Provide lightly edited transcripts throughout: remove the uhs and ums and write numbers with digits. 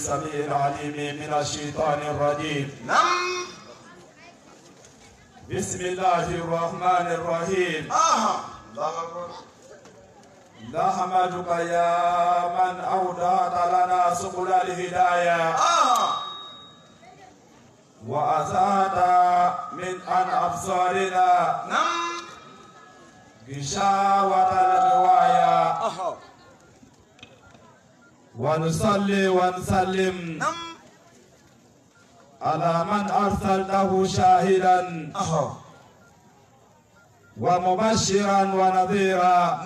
السميع العليم من الشيطان الرجيم. نعم. بسم الله الرحمن الرحيم. الله أكبر. نحمدك يا من أودعت لنا سبل الهداية وأزاد من عن أبصارنا غشاوة الغواية ونصلي ونسلم على من أرسلته شاهدا ومبشرا ونذيرا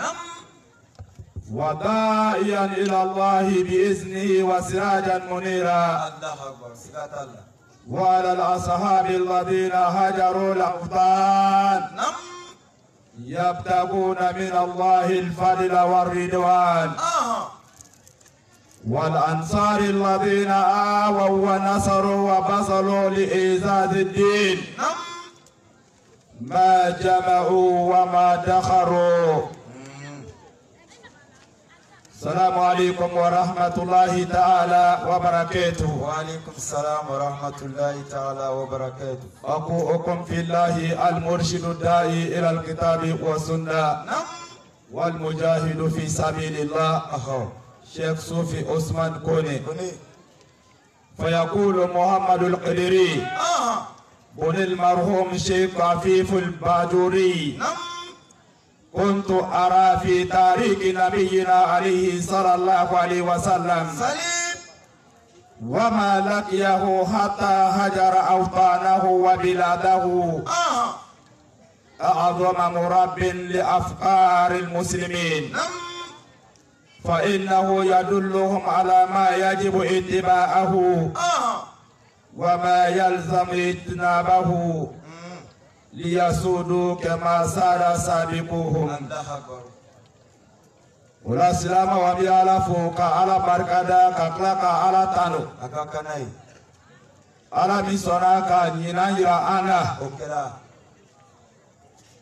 وداعيا إلى الله بإذنه وسراجا منيرا وعلى الأصحاب الذين هجروا الأوطان يبتغون من الله الفضل والرضوان والأنصار الذين آووا ونصروا وبذلوا لإعزاز الدين ما جمعوا وما دخروا. السلام عليكم ورحمة الله تعالى وبركاته. وعليكم السلام ورحمة الله تعالى وبركاته. أخوكم في الله المرشد الداعي إلى الكتاب والسنة والمجاهد في سبيل الله شيخ صوفي عثمان كوني. فيقول محمد القدري بن المرحوم شيخ عفيف الباجوري كنت أرى في تاريخ نبينا عليه صلى الله عليه وسلم وما لقيه حتى هجر أوطانه وبلاده أعظم مرب لأفكار المسلمين فإنه يدلهم على ما يجب اتباعه وما يلزم اجتنابه ليسودوا كما سار سابقوهم. ولا سلام وبي على فوق على بركادا كاكلاكا على تانو على ميسونا كنينا يرا أنا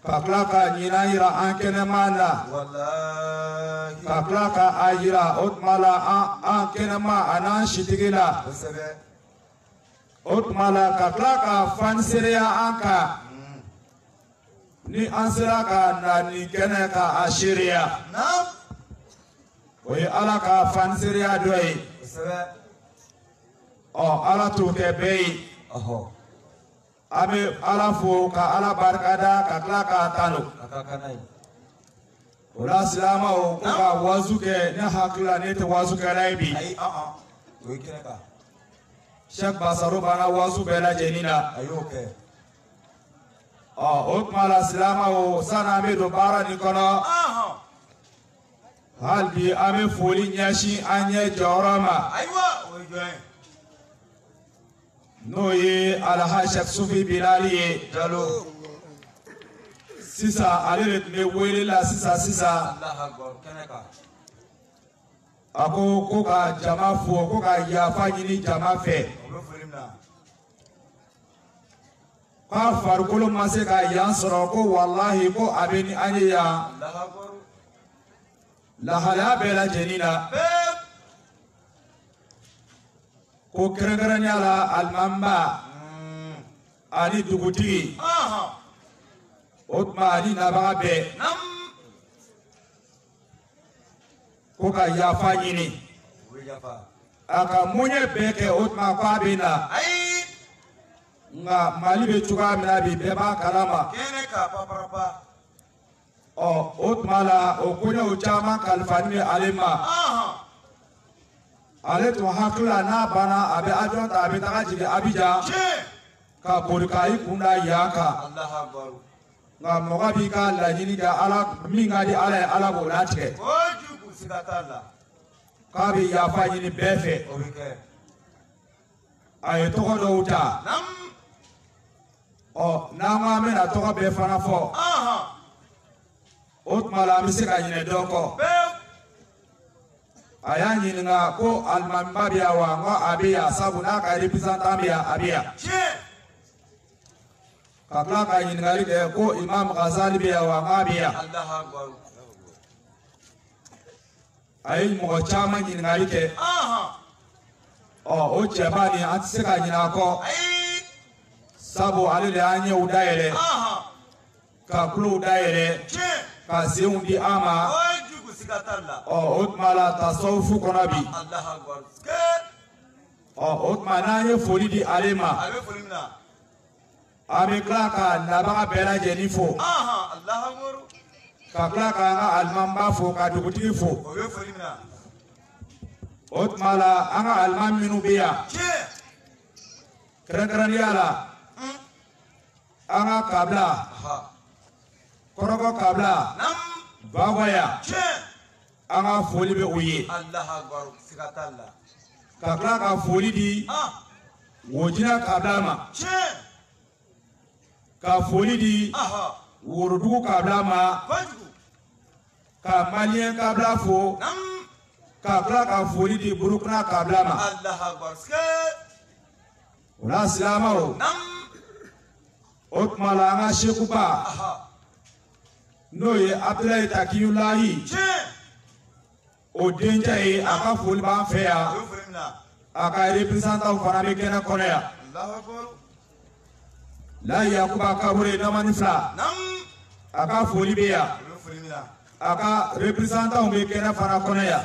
كاكلاكا نينا يرا أنكنمانا كاكلاكا أيرا أتمالا أنكنما أنا شتيجلا أتمالا كاكلاكا فانسيريا أنكا ni ansiraka na ni kene ka ashiria oye ala ka fansiria doyi ala to ke beyi abe ala fo ka ala barkada ka kla ka tano ola silama o ko ka wazuke ne hakla ne te wazuke laibi Sheikh Basaro bana wazu bela jenina ayoke Otmala Silama o sana me do bara ni kono halbi ame foli nyashi anye jorama aywa o join no ye alha Sheikh Sufi Bilali jalo sisa alere me wele la sisa Allah akbar keneka ako ko ka jama fo ko ka ya fanyini jama fe ka farikolo ma se ka yan sɔrɔ ko wallahi ko a bɛ ni an ye yan lahalaya bɛɛ lajɛlen na ko kɛrɛnkɛrɛnnenya la alimanba ani dugutigi o tuma ani nabaga bɛɛ ko ka yafa ɲini a ka muɲɛ bɛɛ kɛ o tuma ko a bɛ na nga mali be cogoya min na bi bɛɛ b'a kalama o tuma la o koɲɛw caman kalifani bɛ ale ma ale tun hakili la n'a banna a bɛ avion ta a bɛ taga jigin Abidjan ka boli ka i kun da yan kan nga mɔgɔ b'i ka laɲini kɛ ala min ka di ala ye ala b'o latigɛ k'a bɛ yafa ɲini bɛɛ fɛ a ye tɔgɔ dɔw ta n'an ko an bɛna tɔgɔ bɛɛ fana fɔ o tuma la an bɛ se ka ɲinɛ dɔ kɔ a y'a ɲininka ko alimamiba bɛ yan wa n ko a bɛ yan sabu n'a ka représentant bɛ yan a bɛ yan ka tila ka ɲininkali kɛ ko imam Ghazali bɛ yan wa n ko a bɛ yan a ye mɔgɔ caman ɲininkali kɛ o cɛba ni an tɛ se ka ɲinɛ a kɔ sabu ale de y'an ɲɛw dayɛlɛ ka kulow dayɛlɛ ka senw di an ma o tuma la tasawufu kɔnɔ bi o tuma n'an ye foli di ale ma an bɛ tila ka nabaga bɛɛ lajɛlen fo ka tila k'an ka alimamiba fo ka dugutigi fo o tuma la an ka alimami minnu bɛ yan kɛrɛnkɛrɛnnenya la an ka kabila kɔrɔkɔ kabila Bagɔya an ka foli bɛ u ye ka tila ka foli di Wojina kabila ma ka foli di Worodugu kabila ma ka Maliyɛn kabila fo ka tila ka foli di Burukina kabila ma o la silamɛw o tuma la an ka sekuba n'o ye Abdulayi Takiyulayi o dencɛ ye a ka foli b'an fɛ yan a ka représentant fana bɛ kɛnɛ kɔnɔ yan Layi Yakuba Kabore Namani fila a ka foli bɛ yan a ka représentant bɛ kɛnɛ fana kɔnɔ yan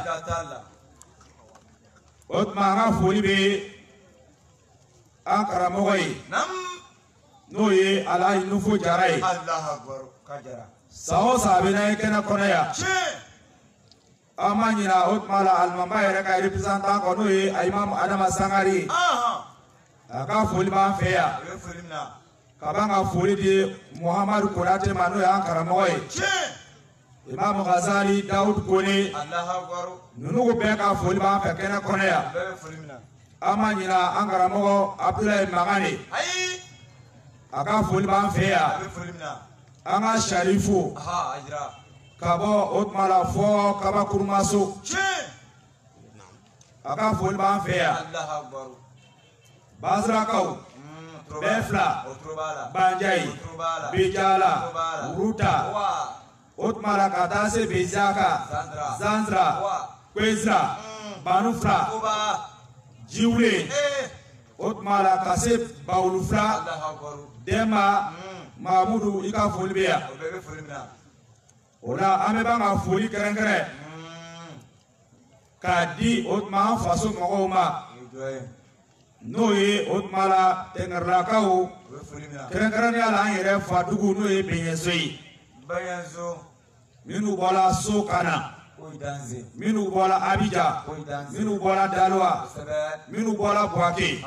o tuma an ka foli bɛ an karamɔgɔ ye n'o ye Alaji Nufo Jara ye san o san a bɛ n'an ye kɛnɛ kɔnɔ yan an ma ɲina o tuma la alimamiba yɛrɛ ka représentant kɔ n'o ye Imamu Adama Sangare a ka foli b'an fɛ yan ka ban ka foli di Muhamadu Konate ma n'o y'an karamɔgɔ ye Imamu Gazali Dawudu Kone ninnu bɛɛ ka foli b'an fɛ kɛnɛ kɔnɔ yan an ma ɲina an karamɔgɔ Abdulayi Magane a ka foli b'an fɛ yan an ka Sarifu ka bɔ o tuma la fɔ Kabakurumaso a ka foli b'an fɛ yan Bazirakaw Bɛfila Banjayi Bijala Wuruta o tuma la ka taa se Bezaka Zanzra Kwezra Banufila Jiwule o tuma la ka se Bawulufila Dɛma Mahamudu i ka foli bɛ yan o la an bɛ ban ka foli kɛrɛnkɛrɛn k'a di o tuma an faso mɔgɔw ma n'o ye o tuma la Tɛngɛrɛlakaw kɛrɛnkɛrɛnnenya la an yɛrɛ fadugu n'o ye Bɛɲɛso ye minnu bɔra So kana minnu bɔra Abidjan minnu bɔra Daloa minnu bɔra Buwake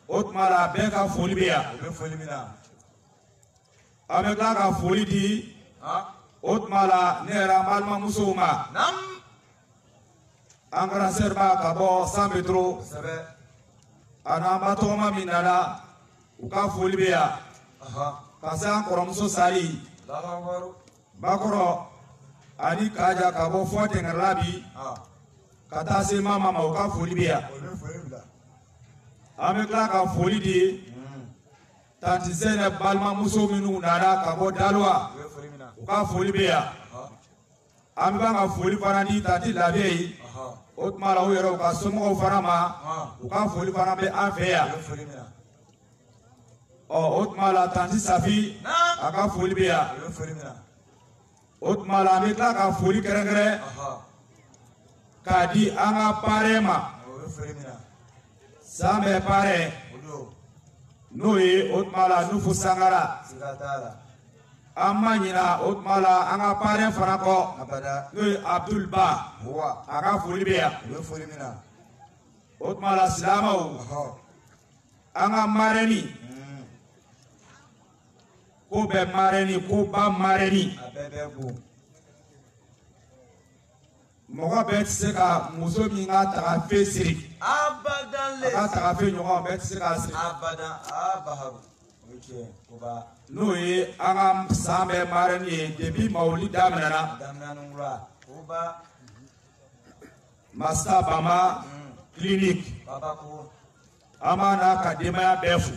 o tuma la bɛɛ ka foli bɛ yan an bɛ tila ka foli di o tuma la ne yɛrɛ an balimamusow ma an kana sɛriba ka bɔ San Petro a n'an ba tɔgɔma min nana u ka foli bɛ yan ka se an kɔrɔmuso Sali Bakɔrɔ ani Kaja ka bɔ fɔ Tɛngɛrɛla bi ka taa se Mama ma u ka foli bɛ yan an bɛ tila ka foli di Tanti Zɛnɛ balimamuso minnu nana ka bɔ Daloa u ka foli bɛ yan an bɛ ban ka foli fana di Tanti Labe ye o tuma la u yɛrɛ u ka somɔgɔw fana ma u ka foli fana bɛ an fɛ yan o tuma la Tanti Safi a ka foli bɛ yan o tuma la an bɛ tila ka foli kɛrɛnkɛrɛn k'a di an ka parrain ma Sanbɛ parrain n'o ye o tuma la Nufu Sangara an ma ɲina o tuma la an ka parrain fana kɔ n'o ye Abdul Ba a ka foli bɛ yan o tuma la silamɛw an ka marraine ko bɛ marraine ko ba marraine mɔgɔ bɛɛ tɛ se ka muso min ka tagafe siri a ka tagafe ɲɔgɔn bɛɛ tɛ se ka siri n'o ye an ka san bɛɛ marraine ye depuis Mawulidi daminɛna Masta Bama clinique an b'a n'a ka denbaya bɛɛ fo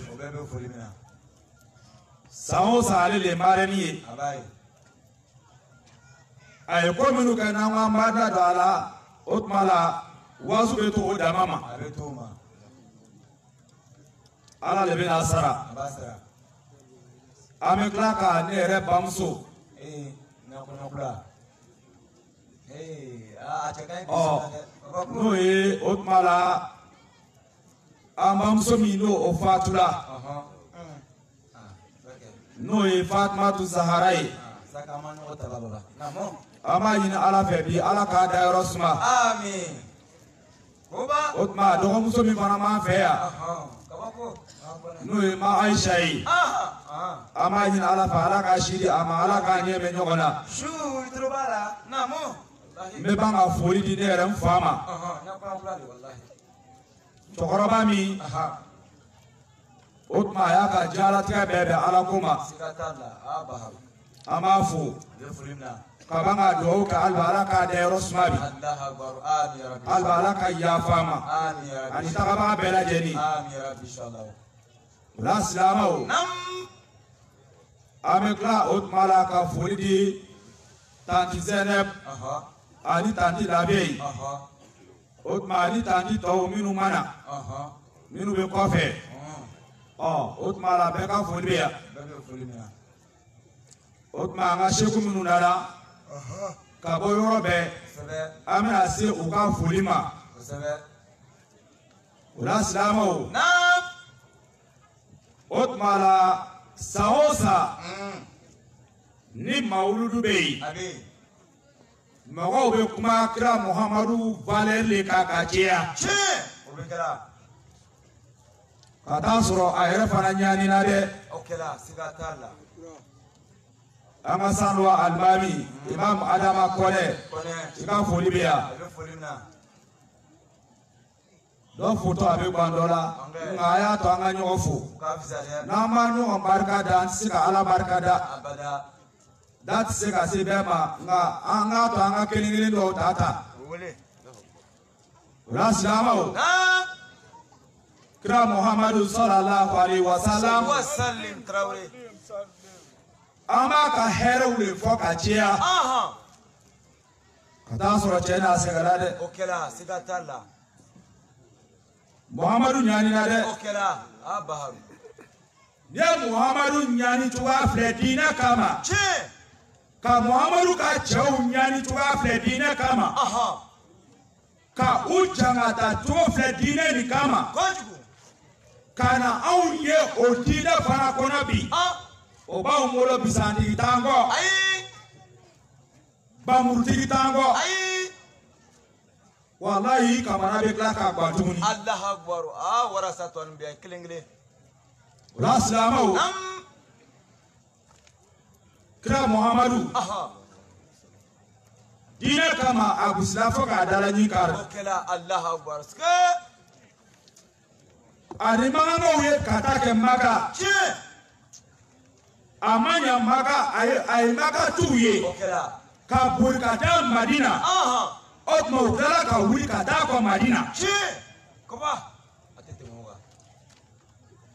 san o san ale de ye marraine ye a ye ko minnu kɛ n'an ko an b'a da don a la o tuma la waasu bɛ to o dama ma ala le bena sara Basra. ame kla ka ne yɛrɛ bamuso Nakula. Achakai. n'o ye o tuma la an bamuso min n'o o fatula n'o ye Fatumatu Zahara ye an b'a ɲini ala fɛ bi ala k'a dayɔrɔ suma Amin. o tuma dɔgɔmuso min fana b'an fɛ yan n'o ye ma Aisha ye an b'a ɲini ala fɛ ala k'a si di a ma ala k'a ɲɛ bɛ ɲɔgɔn na n bɛ ban ka foli di ne yɛrɛ n fa ma cɛkɔrɔba min o tuma a y'a ka diɲɛlatigɛ bɛɛ bɛn ala ko ma an b'a fo ka ban ka dugawu kɛ hali bi ala k'a dayɔrɔ suma bi hali bi ala ka yafa a ma ani tagabaga bɛɛ lajɛlen o la silamɛw an bɛ tila o tuma la ka foli di tanti Zɛnɛb ani tanti Labe o tuma ani tanti tɔw minnu mana minnu bɛ kɔfɛ o tuma la bɛɛ ka foli bɛ yan o tuma an ka seku minnu nana ka bɔ yɔrɔ bɛɛ an bɛna se u ka foli ma o la silamɛw o tuma la san o san ni mawuludu bɛ yen mɔgɔw bɛ kuma kira Muhamadu valeur de kan ka caya ka taa sɔrɔ a yɛrɛ fana ɲanina dɛ an ka sanluwa alimami Imam Adama Kɔnɛ i ka foli bɛ yan dɔ fotɔ a bɛ ban dɔ la nka a y'a to an ka ɲɔgɔn fo n'an ma ɲɔgɔn barika da an tɛ se ka ala barika da da tɛ se ka se bɛɛ ma nka an k'a to an ka kelen kelen dɔw ta o la silamɛw kira Muhamadu sallallahu alaihi wa sallam an b'a ka hɛrɛw de fɔ ka caya ka taa sɔrɔ cɛ n'a sɛgɛnna dɛ Muhamadu ɲanina dɛ n'i ye Muhamadu ɲani cogoya filɛ diinɛ kama ka Muhamadu ka cɛw ɲani cogoya filɛ diinɛ kama ka u jangata cogo filɛ diinɛ nin kama ka na anw ye o diinɛ fana kɔnɔ bi o b'anw bolo bisantigi t'an kɔ bamurutigi t'an kɔ walahi kamana bɛ tila k'a ban tuguni o la silamɛw kira Muhamadu diinɛ kama a gosila fo k'a dala ɲi kari ani magankaw ye ka taa kɛ Maka a ma ɲɛ Maka a ye Maka t'u ye ka boli ka taa Madina o tuma u tilala ka wuli ka taa kɔ Madina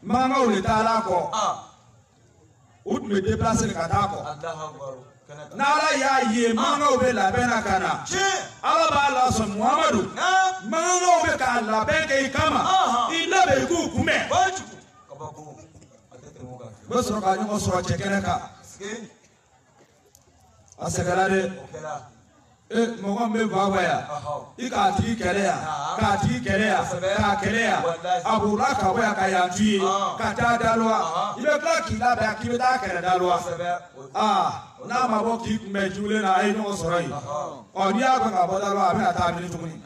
magankaw de taala kɔ u tun bɛ déplacer ka taa kɔ n'ala y'a ye magankaw bɛ labɛn na ka na ala b'a lasɔn Muhamadu magankaw bɛ k'a labɛn kɛ i kama i labɛn i k'u kunbɛn u bɛ sɔrɔ ka ɲɔgɔn sɔrɔ cɛ kɛnɛ kan a sɛgɛnna dɛ mɔgɔ min bɛ baba yan i k'a tigi kɛlɛ yan k'a tigi kɛlɛ yan k'a kɛlɛ yan a b'u la ka bɔ yan ka yan tu ye ka taa Daluwa i bɛ tila k'i labɛn k'i bɛ taa kɛlɛ Daluwa n'a ma bɔ k'i kunbɛn jugulen na a ye ɲɔgɔn sɔrɔ yen n'i y'a kɔn ka bɔ Daluwa a bɛna taa mini tuguni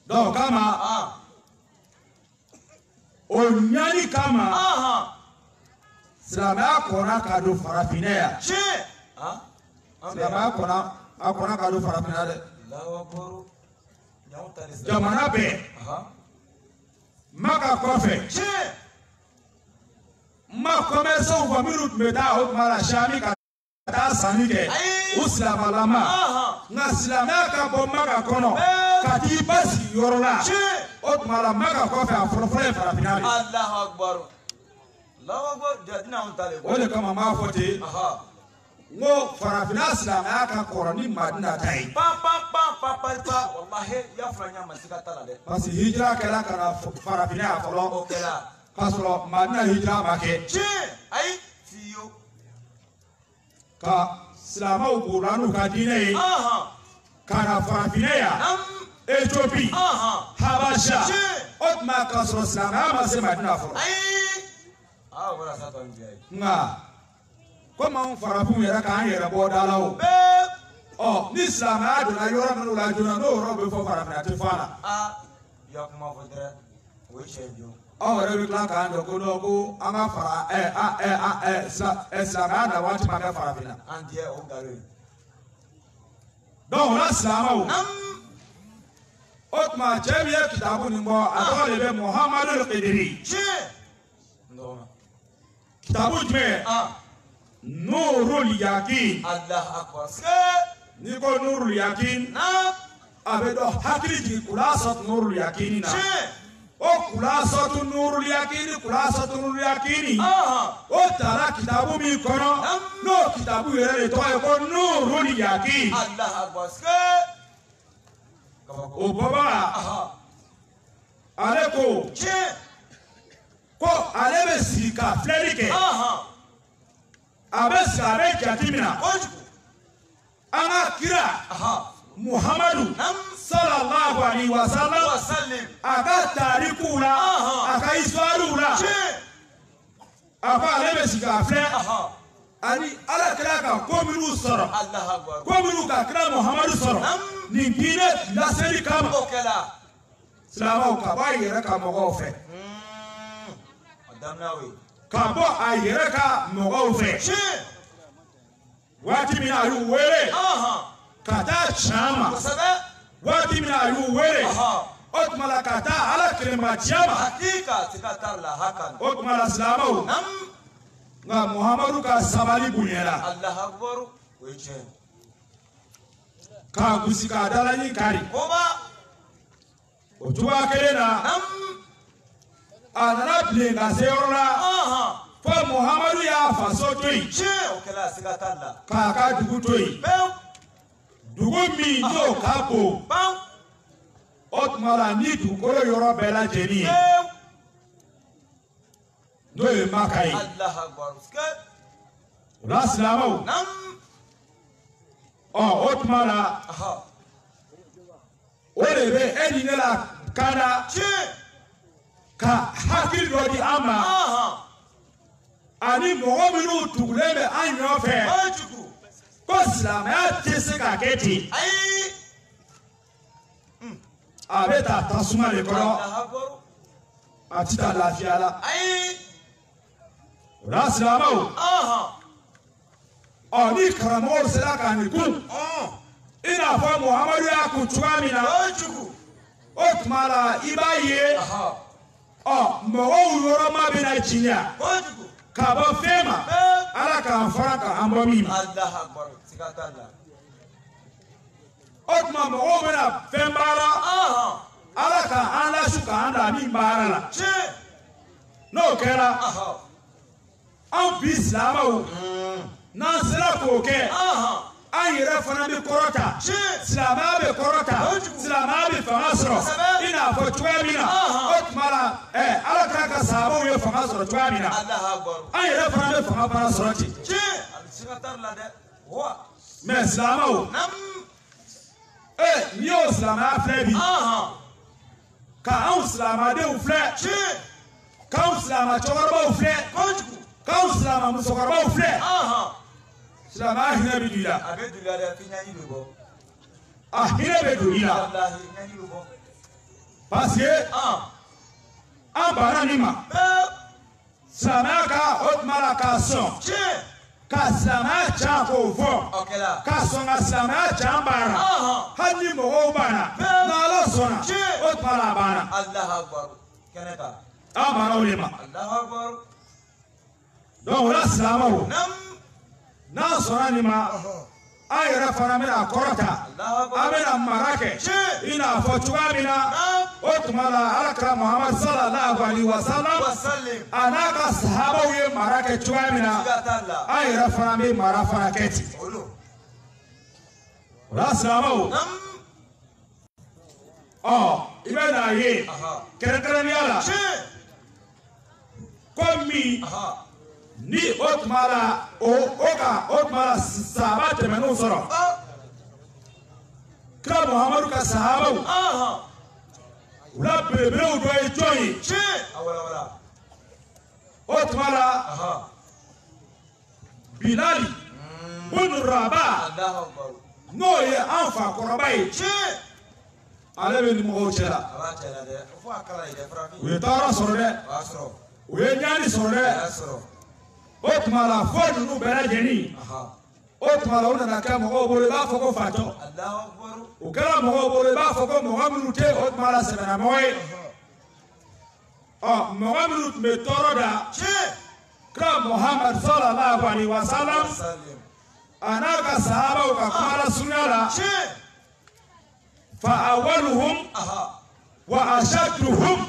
donc kama o ɲani kama silamɛya kɔnna ka don farafinna yan silamɛya kɔnna ka don farafinna dɛ jamana bɛɛ Maka kɔfɛ ma commerçants fɔ minnu tun bɛ taa o tuma la Sami ka taa sanni kɛ u silamalama nka silamɛya ka bɔ Maka kɔnɔ ka t'i ba sigi yɔrɔ la o tuma la Maka kɔfɛ a fɔlɔfɔlɔ ye farafinna de o de kama n b'a fɔ ten ngo farafina silamaya ka kɔrɔ ni Madina ta ye. Pa wallahi ya furanya masika tala de. Parce que hijira kɛla ka na farafina fɔlɔ. O kɛla. K'a sɔrɔ Madina hijira ma kɛ. Tiɲɛ ayi fiyo. Ka silamɛw kora n'u ka diinɛ ye. Ka na farafina yan. Éthiopie. Habasha. O tuma k'a sɔrɔ silamɛya ma se Madina fɔlɔ. Nka komi anw farafinw yɛrɛ k'an yɛrɛ bɔ da la o. Ni silamɛya donna yɔrɔ minnu la joona n'o yɔrɔ bɛ fɔ farafina tɛ fɔ a la. Ya kuma fɔ dɛrɛ o ye tiɲɛ jo. Aw yɛrɛ bɛ tila k'an dɔn ko an ka fara silamɛya na waati ma kɛ farafinna. An diɲɛ o nkalon ye. Donc o la silamɛw. O tuma cɛ min ye kitabu nin bɔ a tɔgɔ de bɛ Muhamadu Kidiri. Kitabu jumɛn? Nurul Yakin. Allahu Akbar. N'i ko Nurul Yakin. A bɛ dɔn hakili jigin kulasatu Nurul Yakin na. O kulasatu Nurul Yakin kulasatu Nurul Yakin. O taara kitabu min kɔnɔ n'o kitabu yɛrɛ de tɔgɔ ye ko Nurul Yakin. Allahu Akbar. O bɔbaga ale ko ale bɛ sigi ka filɛli kɛ. A bɛ sigi a bɛ jate minɛ. An ka kira Muhamadu sallallahu alaihi wa sallam a ka taarikuw la a ka histoire la a ko ale bɛ sigi ka filɛ ani ala kira ka ko minnu sɔrɔ ko minnu ka kira Muhamadu sɔrɔ nin diinɛ laseli kama silamɛw ka bɔ a yɛrɛ ka mɔgɔw fɛ ka bɔ a yɛrɛ ka mɔgɔw fɛ waati min a y'u wele ka taa tiɲɛ ma waati min a y'u wele o tuma la ka taa ala kelenmatiya ma o tuma la silamɛw nka Muhamadu ka sabali bonyana k'a gosi k'a dalaɲi kari o cogoya kelen na a nana bilen ka se yɔrɔ la fo Muhamadu y'a faso to yen k'a ka dugu to yen dugu min n'o ka bon o tuma la ni dugukolo yɔrɔ bɛɛ lajɛlen ye n'o ye Maka ye o la silamɛw o tuma la o de bɛ e ni ne la kana ka hakili dɔ di an ma ani mɔgɔ minnu tugulen bɛ an ɲɔfɛ ko silamɛya tɛ se ka kɛ ten a bɛ taa tasuma de kɔrɔ a tɛ taa lafiya la o la silamɛw ni karamɔgɔw sera ka nin kun i n'a fɔ Muhamadu y'a kun cogoya min na o tuma la i b'a ye mɔgɔw yɔrɔ ma bɛna janya ka bɔ fɛn ma ala k'an fara ka an bɔ min ma o tuma mɔgɔw bɛna fɛn baara ala k'an lasu k'an da min baara la n'o kɛra anw bi silamɛw n'an sera k'o kɛ an yɛrɛ fana bɛ kɔrɔta silamɛya bɛ kɔrɔta silamɛya bɛ fanga sɔrɔ i n'a fɔ cogoya min na o tuma la ala kira ka sahabaw ye fanga sɔrɔ cogoya min na an yɛrɛ fana bɛ fanga fana sɔrɔ ten mais silamɛw n'i y'o silamɛya filɛ bi ka anw silamɛdenw filɛ k'anw silamɛ cɛkɔrɔbaw filɛ k'anw silamɛ musokɔrɔbaw filɛ silamɛya hinɛ bɛ don i la a hinɛ bɛ don i la parce que an banna nin ma silamɛya ka o tuma la k'a sɔn ka silamɛya can k'o fɔ k'a sɔn ka silamɛya can baara hali ni mɔgɔw banna n'Ala sɔnna o tuma la a banna an banna o de ma donc o la silamɛw n'an sɔnna nin ma an yɛrɛ fana bɛna kɔrɔta an bɛna mara kɛ i n'a fɔ cogoya min na o tuma la alakira Muhammad sallallahu alaihi wa sallam a n'a ka sahabaw ye mara kɛ cogoya min na an yɛrɛ fana bɛ mara fana kɛ ten o la silamɛw i bɛ n'a ye kɛrɛnkɛrɛnnenya la komi ni o tuma la o tuma la sahaba tɛmɛn'u sɔrɔ kira Muhammadu ka sahabaw u la belebelew dɔ ye jɔn ye o tuma la Bilali bunu Rabah n'o ye an fakɔrɔba ye ale bɛ nimɔgɔw cɛ la u ye tɔɔrɔ sɔrɔ dɛ u ye ɲaani sɔrɔ dɛ o tuma la fo ninnu bɛɛ lajɛlen o tuma la u nana kɛ mɔgɔw bolo i b'a fɔ ko fatɔ u kɛra mɔgɔw bolo i b'a fɔ ko mɔgɔ minnu tɛ o tuma la sɛbɛnamɔgɔ ye mɔgɔ minnu tun bɛ tɔɔrɔ da kira Muhammad sallallahu alaihi wa sallam a n'a ka sahabaw ka kuma la sunya la fa awwaluhum wa ashadduhum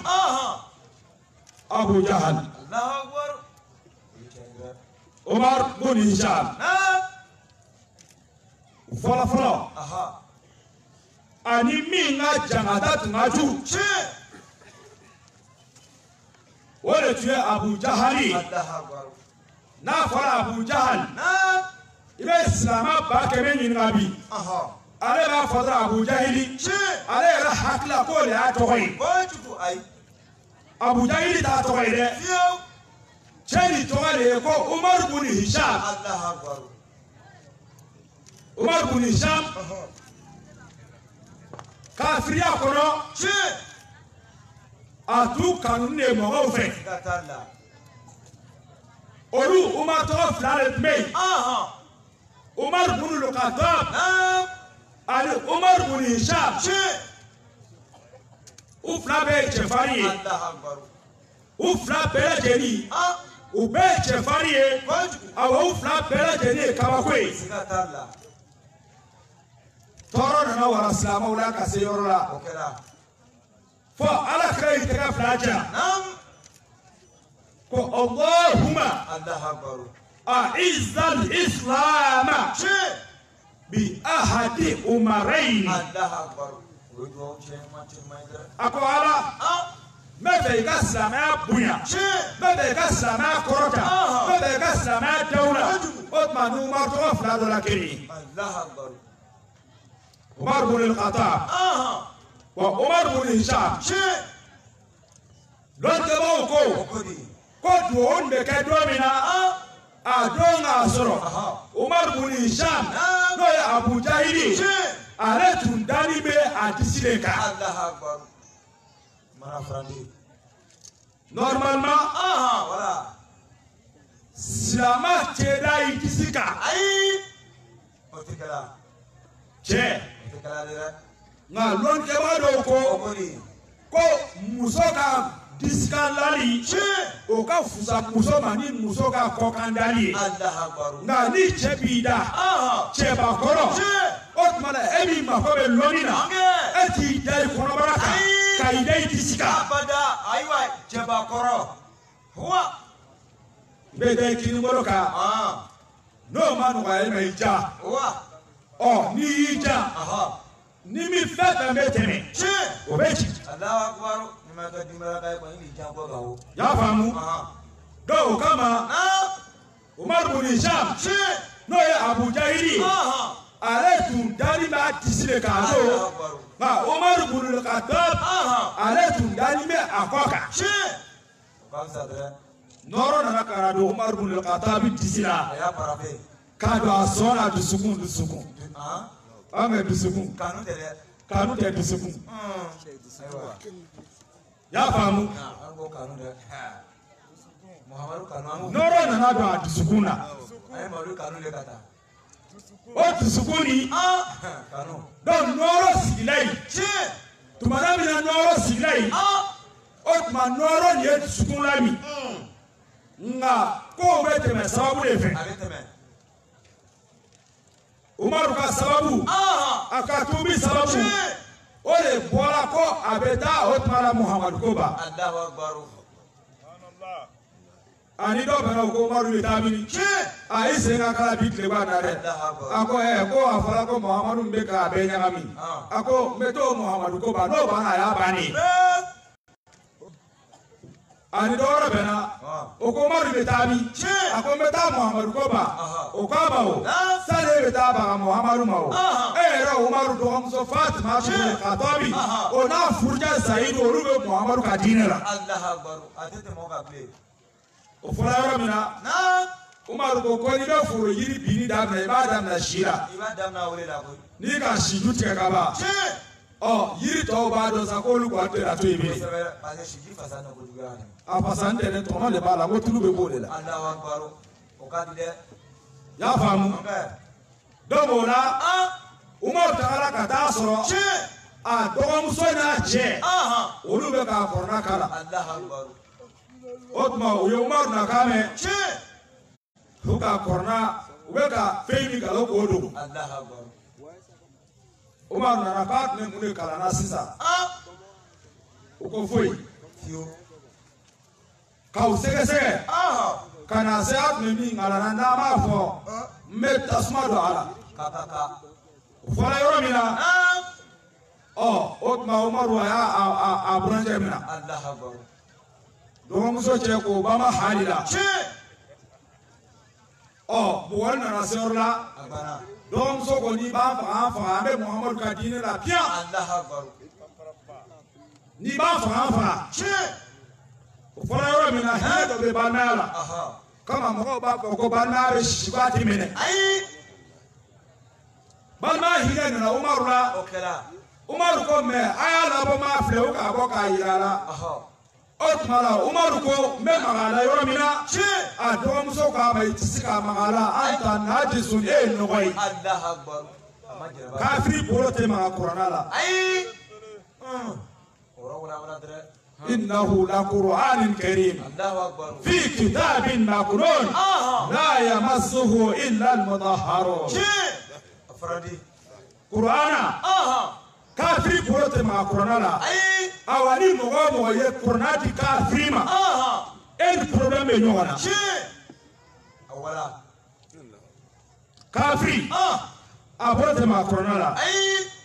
Abu Jahal Umar bin Hisham fɔlɔfɔlɔ ani min ka jangata tun ka jugu o de tun ye Abu Jahali n'a fɔra Abu Jahal i bɛ silamɛ ba kɛmɛ ɲininka bi ale b'a fɔ dɔrɔn Abu Jahili ale yɛrɛ hakili la k'o de y'a tɔgɔ ye Abu Jahili t'a tɔgɔ ye dɛ cɛ ni tɔgɔ de ye ko Umar bin Hisham Umar bin Hisham kafiriya kɔnɔ a tun kanu de mɔgɔw fɛ olu Umar tɔgɔ fila de tun bɛ yen Umar bin Khattab ani Umar bin Hisham u fila bɛɛ ye cɛfarin ye u fila bɛɛ lajɛlen u bɛɛ ye cɛfarin ye awɔ u fila bɛɛ lajɛlen ye kabako ye tɔɔrɔ nana wara silamɛw la ka se yɔrɔ la fɔ Ala kira y'i tɛgɛ fila jan ko Allahumma a'izzal islama bi ahadi umarayn a ko Ala n bɛ fɛ i ka silamɛya bonya n bɛ fɛ i ka silamɛya kɔrɔta n bɛ fɛ i ka silamɛya dawula o tuma ni Umar tɔgɔ fila dɔ la kelen Umar bin Khattab wa Umar bin Hisham lɔntigɛbaaw ko duwawu bɛ kɛ don min na a don k'a sɔrɔ Umar bin Hisham n'o ye Abu Jahili ale tun dalen bɛ a disi de kan normalement silamɛ tɛ da i disi kan cɛ nka lɔntigɛbaa dɔw ko muso ka disi kan lali o ka fusa muso ma ni muso ka kɔkan dali ye nka ni cɛ b'i da cɛbakɔrɔ o tuma na e b'i mako bɛ lɔnni na e t'i da i kɔnɔbara kan ka i da i disi kan cɛbakɔrɔ i bɛ da i kinibolo kan n'o ma nɔgɔya i ma i ja n'i y'i ja ni min fɛn fɛn bɛ tɛmɛ o bɛ ci y'a faamu donc o kama Umar bin Hisham n'o ye Abu Jahili ale tun dalen b'a disi de kan so nka Umar bin Khattab ale tun dalen bɛ a kɔ kan nɔrɔ nana ka na don Umar bin Khattab disi la k'a don a sɔn na dusukun an bɛ dusukun kanu tɛ dusukun y'a faamu nɔrɔ nana don a dusukun na o dusukun ni donc nɔrɔ sigila yen tumana min na nɔrɔ sigila yen o tuma nɔrɔ nin ye dusukun lami nka kow bɛ tɛmɛ sababu de fɛ Umaru ka sababu aka tubi sababu ole bola ko abeta otmala Muhammad koba Allahu akbar ani do bana ko Umaru bitamini ai senga kala bitle ba dare ako ko afala ko Muhammadu mbeka be nyami ako meto Muhammadu koba no bana ya bani ani dora bena o ko Umaru bitami ako meta Muhammadu koba o kaba o sare beta ba Muhammadu mao ro Umaru do hamso Fatima bin Khattabi o na furja Said o rube Muhammadu ka dinela Allahu akbar atete mo ka play o fɔra yɔrɔ min na Umaru ko ni bɛ foro yiri binni daminɛ i b'a daminɛ si la i b'a daminɛ o de la koyi n'i ka siju tigɛ ka ban yiri tɔw b'a dɔn sa k'olu kɔni tɛ to yen bilen parce que siji fasa na kojuguya ne a fasa n tɛ dɛ tɔnɔ de b'a la ko tulu bɛ b'o de la Allahu akbar o ka di dɛ y'a faamu donc o la Umaru tagara ka taa sɔrɔ a dɔgɔmuso n'a cɛ olu bɛ k'a kɔrɔna k'a la Allahu akbar o tuma u ye Umaru na kan mɛn u ka kɔrɔna u bɛ ka fɛn min kalan k'o dogo Allahu akbar Umaru nana k'a tun bɛ mun de kalan na sisan u ko foyi k'aw sɛgɛsɛgɛ ka na se a tun bɛ min kalan na n'an b'a fɔ n bɛ tasuma don a la o fɔra yɔrɔ min na o tuma Umaru a y'a burancɛ minɛ Allahu akbar dɔgɔmuso cɛ ko ba ma hali la bugɔli nana se yɔrɔ la dɔgɔmuso ko n'i b'an faga an bɛ Muhammadu ka diinɛ la piyan Allahu akbar n'i b'an faga o fɔra yɔrɔ min na hinɛ dɔ bɛ balimaya la kama mɔgɔw b'a fɔ ko balimaya bɛ sisi k'a ti minɛ balimaya hinɛ nana Umaru la Umaru ko mɛ a y'a labɔ maa filɛ o k'a bɔ k'a yira a la o tuma la Umaru ko n bɛ maga a la yɔrɔ min na a dɔgɔmuso k'a ma i tɛ se k'a maga a la an ta n'a tɛ sɔn e ye nɔgɔ ye kafiri bolo tɛ maga kuranna la innahu laqur'anun karim fi kitabin maknun la yamassuhu illa al-mutahharun Qur'ana kafiri bolo tɛ maga kuranna la awa ni mɔgɔ o mɔgɔ ye kuranna di kafiri ma e ni problème bɛ ɲɔgɔn na kafiri a bolo tɛ maga kuranna la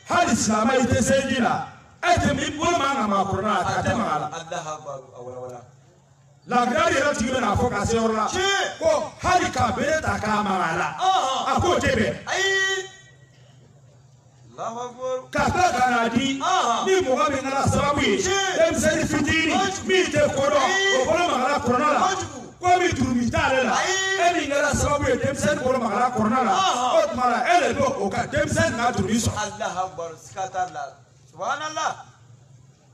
hali silamɛ i tɛ se ji la e tɛ i bolo man ka maga kuranna la a tɛ maga la lagirari yɛrɛ tigi bɛna fɔ ka se yɔrɔ la ko hali ka bere ta k'a maga la a k'o tɛ bɛn ka tila ka n'a di ni mɔgɔ min kɛra sababu ye denmisɛnnin fitinin min tɛ kodɔn o bolo magala kuranna la ko min jurumi t'ale la e min kɛra sababu ye denmisɛnnin bolo magala kuranna la o tuma la e de bɛ o ka denmisɛnnin n'a jurumi sɔrɔ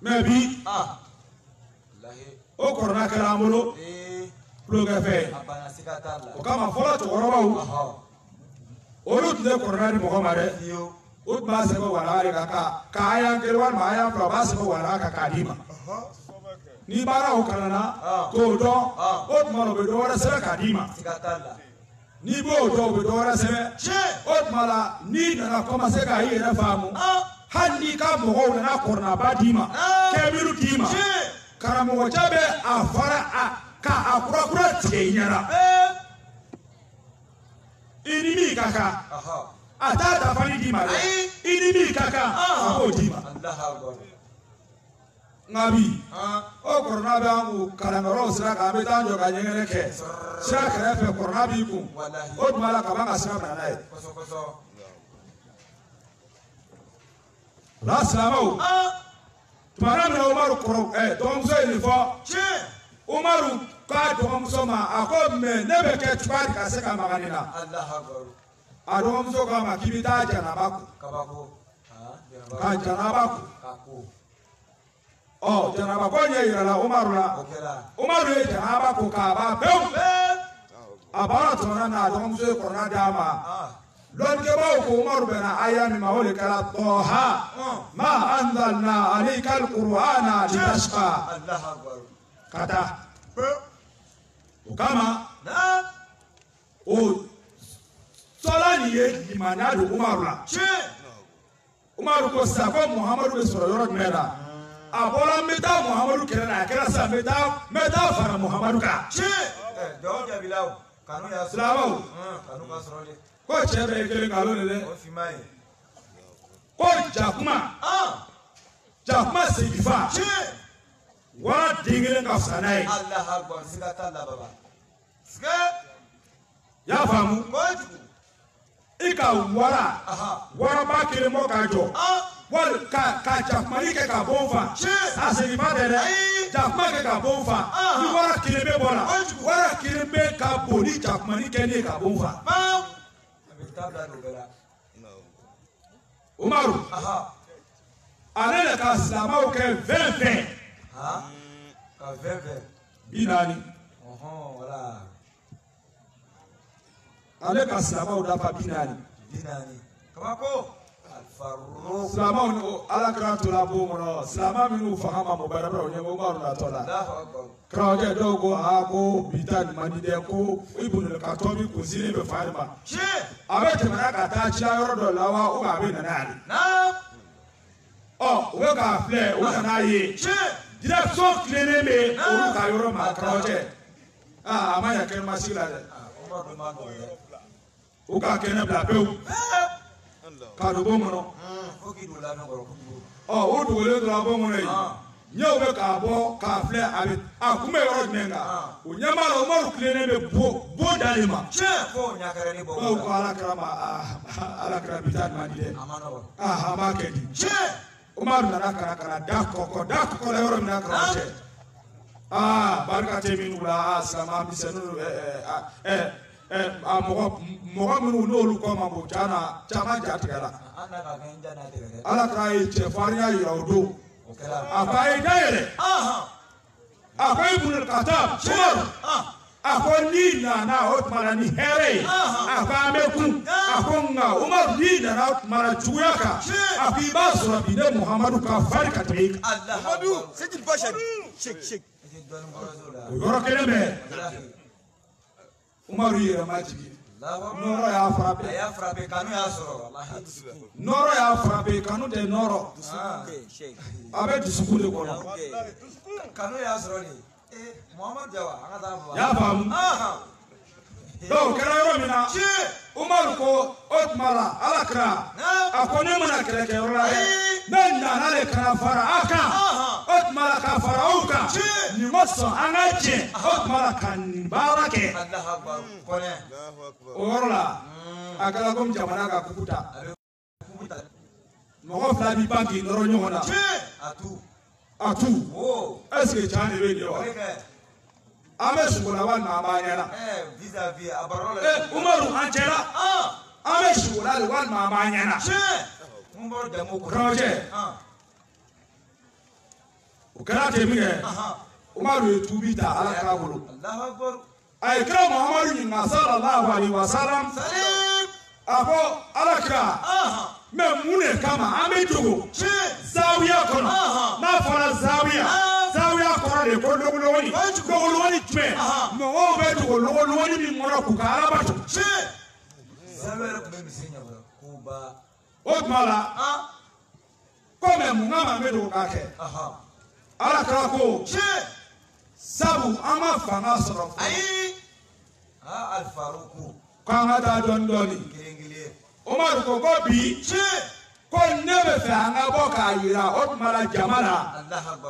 mɛ bi o kuranna kɛra an bolo tulonkɛ fɛn o kama fɔlɔ cɛkɔrɔbaw olu tun tɛ kuranna di mɔgɔ ma dɛ o tun b'a sɛbɛn walaga de kan ka aya kelen walima aya fila o b'a sɛbɛn walaga kan k'a d'i ma ni baara o kalanna k'o dɔn o tuma na o bɛ dɔ wɛrɛ sɛbɛn k'a d'i ma n'i b'o dɔn o bɛ dɔ wɛrɛ sɛbɛn o tuma la n'i nana commencer k'a i yɛrɛ faamu hali n'i ka mɔgɔw nana kɔrɔnaba d'i ma kɛmiri d'i ma karamɔgɔcɛ bɛ a fara k'a kurakura tigɛ i ɲɛna i ni min ka kan a t'a dafali d'i ma dɛ i ni min ka kan a b'o d'i ma nka bi o kɔrɔna bɛ an kun kalanyɔrɔw sira kan an bɛ taa jɔ ka ɲɛgɛnɛ kɛ sira kɛrɛfɛ kɔrɔna b'i kun o tuma la kaban ka sira minɛ n'a ye o la silamɛw tuma min na Umaru dɔgɔmuso ye nin fɔ Umaru k'a dɔgɔmuso ma a ko mɛ ne bɛ kɛ cogoya di ka se ka maga nin na a dɔgɔmuso k'a ma k'i bɛ taa janaba kun ka janaba kun janaba ko ɲɛ yirala Umaru la Umaru ye janaba ko k'a ban pewu a baara tɔmɔna na a dɔgɔmuso ye kɔrɔna d'a ma lɔnnikɛbaw ko Umaru bɛna aya min ma o de kɛra Tɔha ma anzalna alayka al-Qur'ana litashqa ka taa o kama o sɔla nin ye limaniya don Umaru la Umaru ko sisan ko Muhamadu bɛ sɔrɔ yɔrɔ jumɛn na a bɔra n bɛ taa Muhamadu kɛlɛ la a kɛra sisan n bɛ taa fara Muhamadu kan jawab jabila o kanu y'a sɔrɔ silamɛw kanu ka sɔrɔ de ko cɛ bɛɛ ye kelen nkalon de dɛ o finma ye ko jakuma segifa wara den kelen ka fisa n'a ye Allahu Akbar siga t'a la baba siga y'a faamu i ka waraba kelen bɔ k'a jɔ wali ka jakumani kɛ ka bon fa a segifa tɛ dɛ jakuma kɛ ka bon fa ni wara kelen bɛ bɔ la wara kelen bɛ ka bon ni jakumani kɛ ne ka bon fa Umaru ale de ka silamɛw kɛ fɛn ka fɛn 40 ale ka silamɛw dafa 40 kabako silamɛw ni Alakira tora bon kɔnɔ silamɛ minnu fanga ma mɔ bɛrɛ o ɲɛ Umaru natɔ la karamɔgɔkɛ dɔw ko ko bi ta ɲuman di dɛ ko Ibnul Khattab kunsinnen bɛ fa de ma a bɛ tɛmɛ ka taa ciya yɔrɔ dɔ la wa ou bien a bɛ na n'ale u bɛ k'a filɛ u nana ye direction tilennen bɛ olu ka yɔrɔ ma karamɔgɔkɛ a ma ɲɛ kɛnɛmasigi la dɛ u ka kɛnɛ bila pewu ka don bon kɔnɔ o dogolen tora bon kɔnɔ yen ɲɛw bɛ k'a bɔ k'a filɛ a kun bɛ yɔrɔ jumɛn kan o ɲɛ b'a la Umaru tilennen bɛ bon dalen ma ko Alakira ma Alakira bi taa ɲuman di dɛ an b'a kɛ di Umaru nana ka na da kɔkɔ la yɔrɔ min na karamɔgɔcɛ barika tɛ minnu la silamɛ misɛnninw mɔgɔ minnu n'olu kɔ ma bon caman jatigɛra Alakira ye cɛfarinya yira o don a ko a ye dayɛlɛ a ko Ibnul Khattab Umaru a ko n'i nana o tuma na ni hɛrɛ ye a ko an bɛ kun a ko nka Umaru n'i nana o tuma na juguya kan a ko i b'a sɔrɔ bi ne Muhamadu ka farin ka tɛmɛ i kan o yɔrɔ kelen bɛɛ Umaru yɛrɛ ma jigin nɔrɔ y'a frappé kanu y'a sɔrɔ nɔrɔ y'a frappé kanu tɛ nɔrɔ a bɛ dusukun de kɔnɔ kanu y'a sɔrɔ de Muhamadu Jawa an ka taa fɔ y'a faamu donc o kɛra yɔrɔ min na Umaru ko o tuma la Alakira a ko ne mana kɛlɛkɛyɔrɔ la dɛ ne nana de kana fara a kan o tuma la ka fara aw kan nin ma sɔn an ka jɛ o tuma la ka nin baara kɛ o yɔrɔ la a kɛra komi jamana ka kukuta mɔgɔ fila b'i ban k'i nɔrɔ ɲɔgɔn na a tu est-ce que can de bɛ yen wa an bɛ sukola walima an b'a ɲɛna Umaru an cɛla an bɛ sukola de walima an b'a ɲɛna karamɔgɔcɛ o kɛra ten min kɛ Umaru ye tuubi ta Alakira bolo a ye kira Muhamadu ɲininka sallallahu alaihi wa sallam a ko Alakira mɛ mun de kama an bɛ dogo zawiya kɔnɔ n'a fɔra zawiya kɔrɔ de ko logologoni jumɛn mɔgɔw bɛ dogo logologoni min kɔnɔ k'u ka Ala bato o tuma la ko mɛ mun kama an bɛ dogo k'a kɛ Alakira ko sabu an ma fanga sɔrɔ k'an ka taa dɔɔni dɔɔni Umaru ko bi ko ne bɛ fɛ an ka bɔ k'a yira o tuma la jama la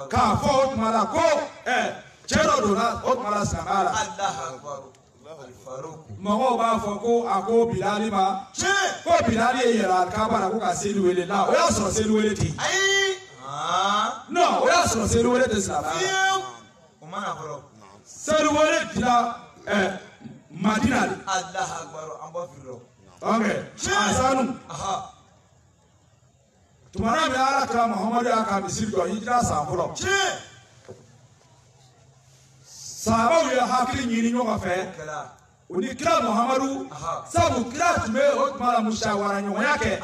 k'a fɔ o tuma la ko cɛ dɔ donna o tuma la silamɛya la mɔgɔw b'a fɔ ko a ko Bilali ma ko Bilali ye yɛlɛ Alikaba la ko ka seli wele la o y'a sɔrɔ seli wele tɛ non o y'a sɔrɔ seli wele tɛ silamɛya la seli wele dira Madina de ok asanu tumana min Alakira Muhamadu y'a ka misiri jɔ hijira san fɔlɔ sahabaw ye hakili ɲini ɲɔgɔn fɛ u ni kira Muhamadu sabu kira tun bɛ o tuma la musawara ɲɔgɔnya kɛ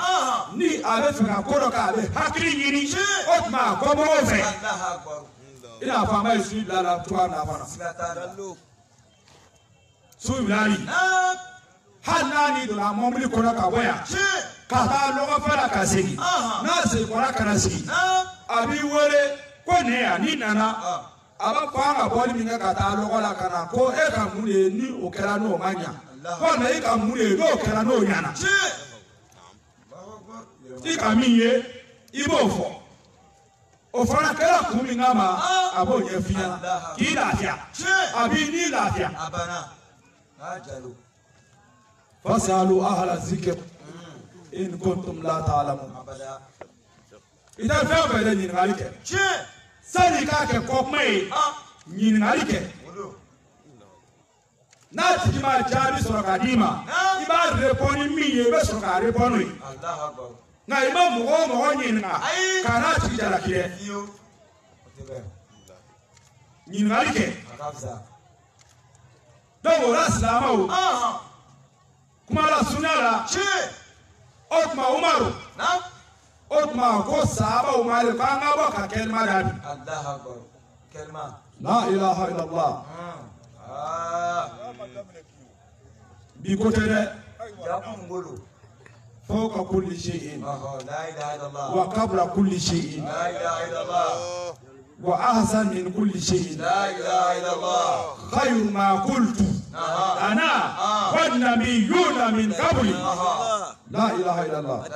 ni a bɛ fɛ ka ko dɔ kɛ a bɛ hakili ɲini o tuma a kɔmɔgɔw fɛ i n'a fɔ an b'a ye su bila la cogoya min na fana su bilali hali n'a ni donna mɔbili kɔnɔ ka bɔ yan ka taa lɔgɔfɛ la ka segin n'a segin kana sigi a b'i wele ko nin yan n'i nana a b'a fɔ an ka bɔli min kɛ ka taa lɔgɔ la ka na ko e ka mun de ye ni o kɛra n'o ma ɲa walima e ka mun de ye n'o kɛra n'o ɲana i ka min ye i b'o fɔ o fana kɛra kun min kama a b'o ɲɛ f'i ɲɛna k'i lafiya a b'i ni lafiya fasalu ahla zikr in kuntum la ta'lamun i tɛ fɛn o fɛn de ɲininkali kɛ sani k'a kɛ kɔkuma ye ɲininkali kɛ n'a tigi ma jaabi sɔrɔ ka d'i ma i b'a répond ni min ye i bɛ sɔrɔ k'a répond n'o ye nka i ma mɔgɔ o mɔgɔ ɲininka k'a n'a tigi jalaki dɛ ɲininkali kɛ donc o la silamɛw kuma la sunya la o tuma Umaru o tuma ko sahaba Umaru k'an ka bɔ ka kɛlima dabi la ilaha illallah bi ko tɛ dɛ فوق كل شيء وقبل كل شيء وأحسن من كل شيء خير ما قلت أنا والنبيون من قبلي لا إله إلا الله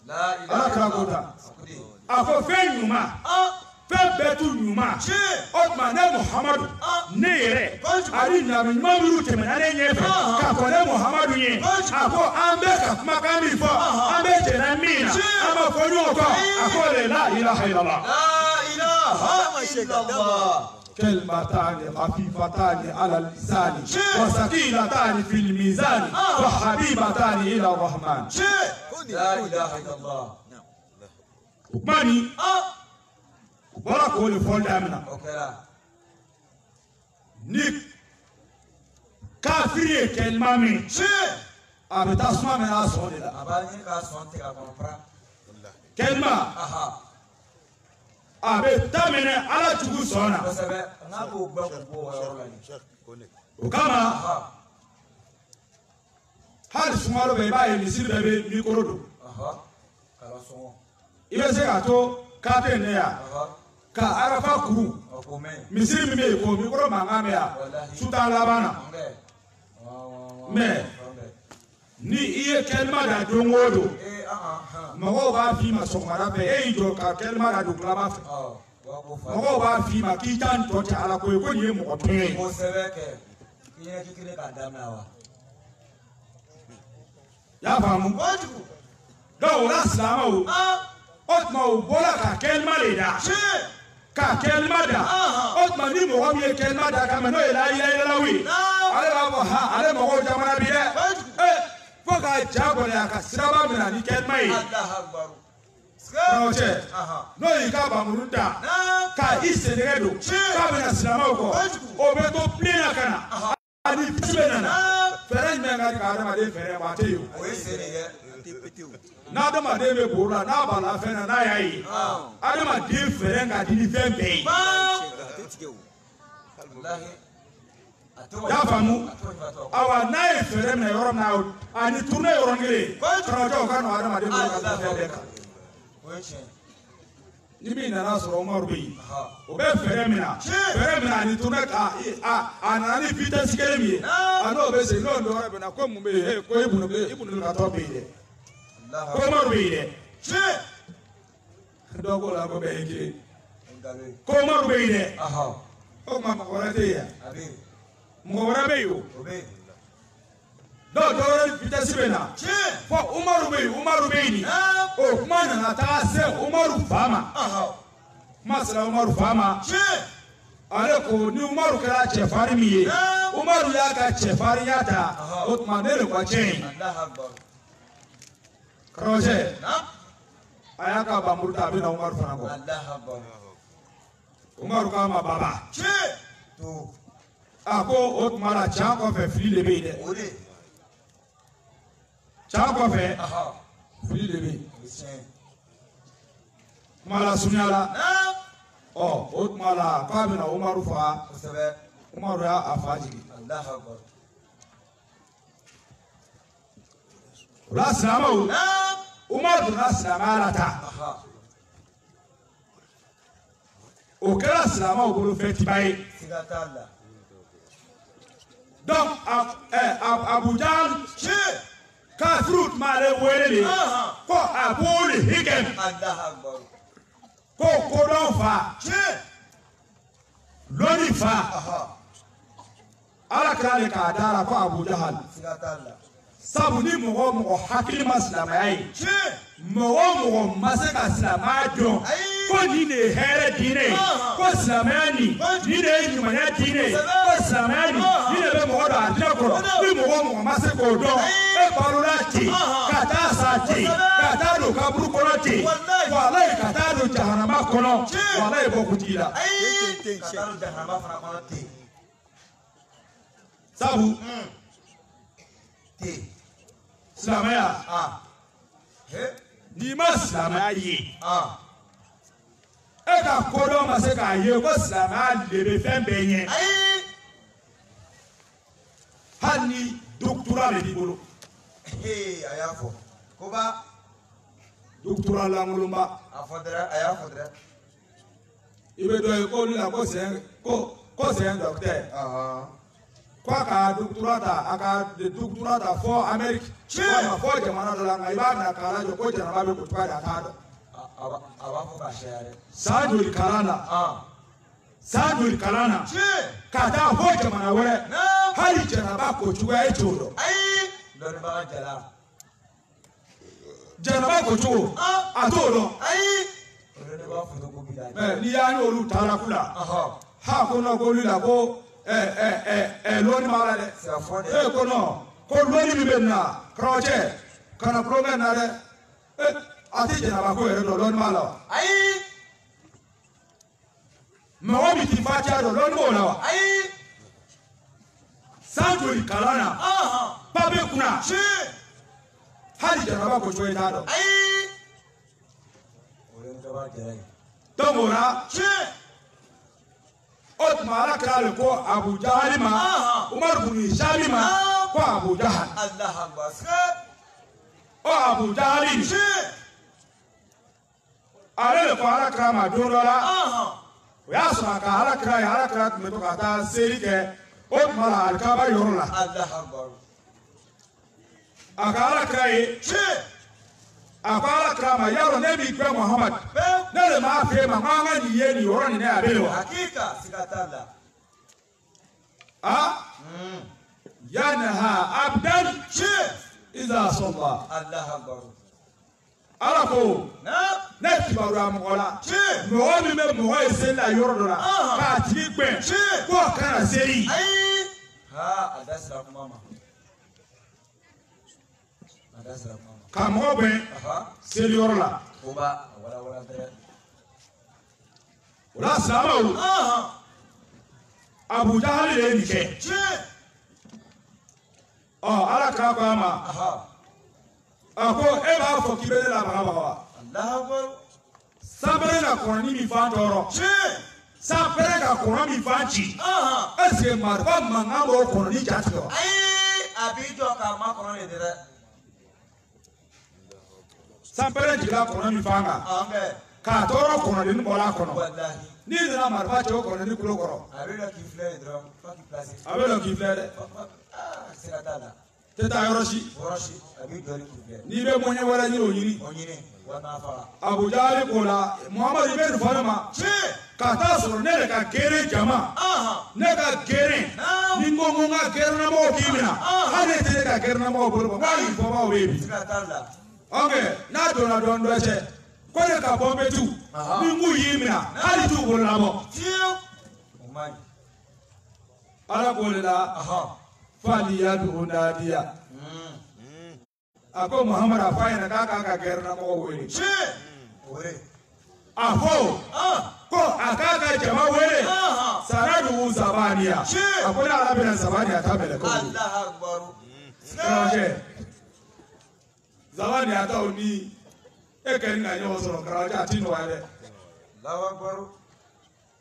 لا إله أكو فين يوما fɛn bɛɛ t'u ɲuman o tuma ne Muhamadu ne yɛrɛ ani nabi ɲuman minnu tɛmɛna ne ɲɛfɛ k'a fɔ ne Muhamadu ye a ko an bɛ ka kumakan min fɔ an bɛ jɛnɛ min na an b'a fɔ ɲɔgɔn kɔ a ko de la ilaha illallah كلمتان خفيفتان على اللسان وثقيلتان في الميزان وحبيبتان إلى الرحمن لا إله إلا الله ماني bɔra k'o de fɔ daminɛ ni kafiri ye kɛlima min a bɛ taa suma min n'a sɔn de la kɛlima a bɛ daminɛ ala jugu sɔn na o kama hali sunkalo bɛ i b'a ye misiri bɛɛ bɛ mikoro don i bɛ se k'a to kafiri ne ya ka arafa kuru misiri min bɛ yen k'o mikoro mankan bɛ yan su t'an laban na mais ni i ye kɛlima da don o don mɔgɔw b'a f'i ma sɔgɔmada fɛ e y'i jɔ ka kɛlima da don tilama fɛ mɔgɔw b'a f'i ma k'i t'a tɔ tɛ ala ko ye ko nin ye mɔgɔ tɔɲɔ ye y'a faamu donc o la silamɛw o tuma o bɔra ka kɛlima de da ka kɛlima da o tuma ni mɔgɔ min ye kɛlima da kama n'o ye la ilaha ye ale b'a fɔ ha ale mɔgɔw jamana bi dɛ fo ka jagoya ka siraba minɛ ni kɛlima ye cɛ n'o y'i ka bamuru da ka i sɛnɛgɛ don k'a bɛna silamɛw kɔ o bɛ to pilen na ka na ani bisi bɛ nana fɛɛrɛ jumɛn ka di ka adamaden fɛɛrɛ ma a tɛ yen n'adamaden bɛ boro la n'a b'a la fɛn na n'a y'a ye adamaden fɛɛrɛ ka di ni fɛn bɛɛ ye y'a faamu awa n'a ye fɛɛrɛ minɛ yɔrɔ min na ani turune yɔrɔ kelen karamɔgɔcɛw ka nɔgɔ adamaden bolo ka taa fɛn bɛɛ kan ni min nana sɔrɔ Umaru bɛ yen o bɛ fɛɛrɛ min na ani turune a nana ni vitesse kelen min ye a n'o bɛ segin n'o dɔwɛrɛ bɛ na ko mun bɛ yen ko Ibunu Katɔ bɛ yen dɛ ko Umaru bɛ yen dɛ dɔw ko la ko bɛɛ ye kelen ko Umaru bɛ yen dɛ o tuma mɔgɔ wɛrɛ tɛ yen mɔgɔ wɛrɛ bɛ yen o dɔw wɛrɛ vitesse bɛ na fɔ Umaru bɛ yen o kuma nana taa se Umaru fa ma kuma sera Umaru fa ma ale ko ni Umaru kɛra cɛfarin min ye Umaru y'a ka cɛfarinya ta o tuma ne de ko tiɲɛ karamɔgɔcɛ a y'a ka bamuru ta a bɛ na Umaru fana kɔ Umaru k'a ma baba a ko o tuma la can kɔfɛ fili de bɛ yen dɛ can kɔfɛ fili de bɛ yen kuma la surunya la o tuma la k'a bɛ na Umaru faga Umaru y'a a fa jigin. Allahu Akbar. O la silamɛw. Umaru donna silamɛya la tan. O kɛra silamɛw bolo fɛntiba ye. Siga t'a la. Donc Abu Jahal kafiru tun b'ale wele de ko Abul Hikam. Allahu Akbar. Ko kodɔn fa. Lɔnni fa. Ala kɛra de k'a da la ko Abu Jahal. Siga t'a la. Sabu ni mɔgɔ o mɔgɔ hakili ma silamɛya ye. Mɔgɔ o mɔgɔ ma se ka silamɛya dɔn. Ko nin de ye hɛrɛ diinɛ ye. Ko silamɛya nin de ye ɲumanya diinɛ ye. Ko silamɛya nin de bɛ mɔgɔ don a diinɛ kɔrɔ. Ni mɔgɔ o mɔgɔ ma se k'o dɔn. E balola ten ka taa sa ten ka taa don kaburu kɔnɔ ten. Walayi ka taa don jahanama kɔnɔ. Walayi bɔkutigi la. Ka taa don jahanama fana kɔnɔ ten. Sabu ten. Silamɛya n'i ma silamɛya ye. E ka kodɔn ma se k'a ye ko silamɛya de bɛ fɛn bɛɛ ɲɛ. Hali ni doctorat de b'i bolo. A y'a fɔ. Koba. Doctorat lankolonba. A fɔ dɛrɛ a y'a fɔ dɛrɛ. I bɛ dɔ ye ko olu la ko c'est un docteur. Ko a ka doctorat ta a ka doctorat ta fɔ Amérique. Walima fɔ jamana dɔ la nka i b'a minɛ k'a lajɛ ko janaba bɛ ko cogoya de a t'a dɔn. A b'a fɔ k'a sariya dɛ. San joli kalan na. San joli kalan na. Ka taa fɔ jamana wɛrɛ. Hali janaba ko cogoya e t'o dɔn. Dɔnnibaga jala. Janaba ko cogo a t'o dɔn. Ne b'a fɔ ko bi da. N'i y'a y'olu taara ku la. Ha ko non ko olu la ko lɔnni b'a la dɛ. E ko non ko lɔnni min bɛ na karamɔgɔcɛ kana kulonkɛ na dɛ. A tɛ janaba ko yɛrɛ dɔn lɔnni b'a la wa. Mɔgɔ min t'i fa cɛya dɔn lɔnni b'o la wa. San joli kalan na. Papiye kunna. Hali janaba ko cogo i t'a dɔn. Donc o la. O tuma Ala kɛra ale ko Abu Jahali ma. Umaru bin Hishaam ma ko Abu Jahal. O Abu Jahali. Ale de ko Ala kɛra ma don dɔ la. O y'a sɔrɔ a ka Ala kɛra ye Ala kɛra tun bɛ to ka taa seli kɛ. O tuma la alikaba yɔrɔ la. A ka Ala kɛra ye. A ko Ala kɛra ma y'a dɔn ne b'i gbɛ Muhamadu. Ne de m'a f'e ma k'an ka nin ye nin yɔrɔ nin ne a bɛ yen wa. Yanha abdan iza sɔnba. Ala ko ne kibaruya mɔgɔ la. Mɔgɔ min bɛ mɔgɔ ye seli la yɔrɔ dɔ la k'a tigi gbɛn k'o kana seli. A da sira kuma ma. Ka mɔgɔ gbɛn seli yɔrɔ la. O la silamɛw Abu Jahali de ye nin kɛ. Ala k'a ko a ma. A ko e b'a fɔ k'i bɛ ne labagabaga wa. Sanpɛrɛ ka kɔnɔni min fan tɔɔrɔ. Sanpɛrɛ ka kɔnɔ min fan ci. Est-ce que marifa mankan b'o kɔnɔni jatigɛ wa. A b'i jɔ k'a ma kɔnɔ de dɛ. Sanpɛrɛ jigila kɔnɔ min fan kan. K'a tɔɔrɔ kɔnɔdenni bɔra a kɔnɔ. N'i nana marifa cɛ o kɔnɔdenni kulo kɔrɔ. A bɛ dɔn k'i filɛ yen dɔrɔn fo k'i pilasi. A bɛ dɔn k'i filɛ dɛ. Sira t'a la. Tɛ taa yɔrɔ si. A b'i jɔ ni k'i filɛ. N'i bɛ mɔɲɛ wɛrɛ ɲini o ɲini. O ɲini wa n'a faga. Abu Jahali k'o la Muhamadu i bɛ nin fɔ ne ma. Ka taa sɔrɔ ne de ka gere jama. Ne ka gere. Ni n ko n ka gɛrɛnamɔgɔw k'i minɛ. Hali ne tɛ ne ka gɛrɛnamɔgɔw bolo bɔ. K'a nin fɔbaaw bɛ yen bi. Sira t'a la. Ok n'a donna dɔɔnin dɔ cɛ. Ko ne ka bɔ n bɛ tu. Ni n k'u y'i minɛ hali t'u bolo labɔ. Ala k'o de la. Fali yadu nadiya. A ko Muhamadu a f'a ɲɛna k'a k'a ka gɛrɛnamɔgɔw wele. A fɔ ko a k'a ka jama wele. Sanadugu Zabaniya. A ko ne Ala bɛna Zabaniya ta mɛlɛkɛw. Karamɔgɔcɛ Zabaniya taw ni e kɛlen ka ɲɔgɔn sɔrɔ karamɔgɔcɛ a ti nɔgɔya dɛ.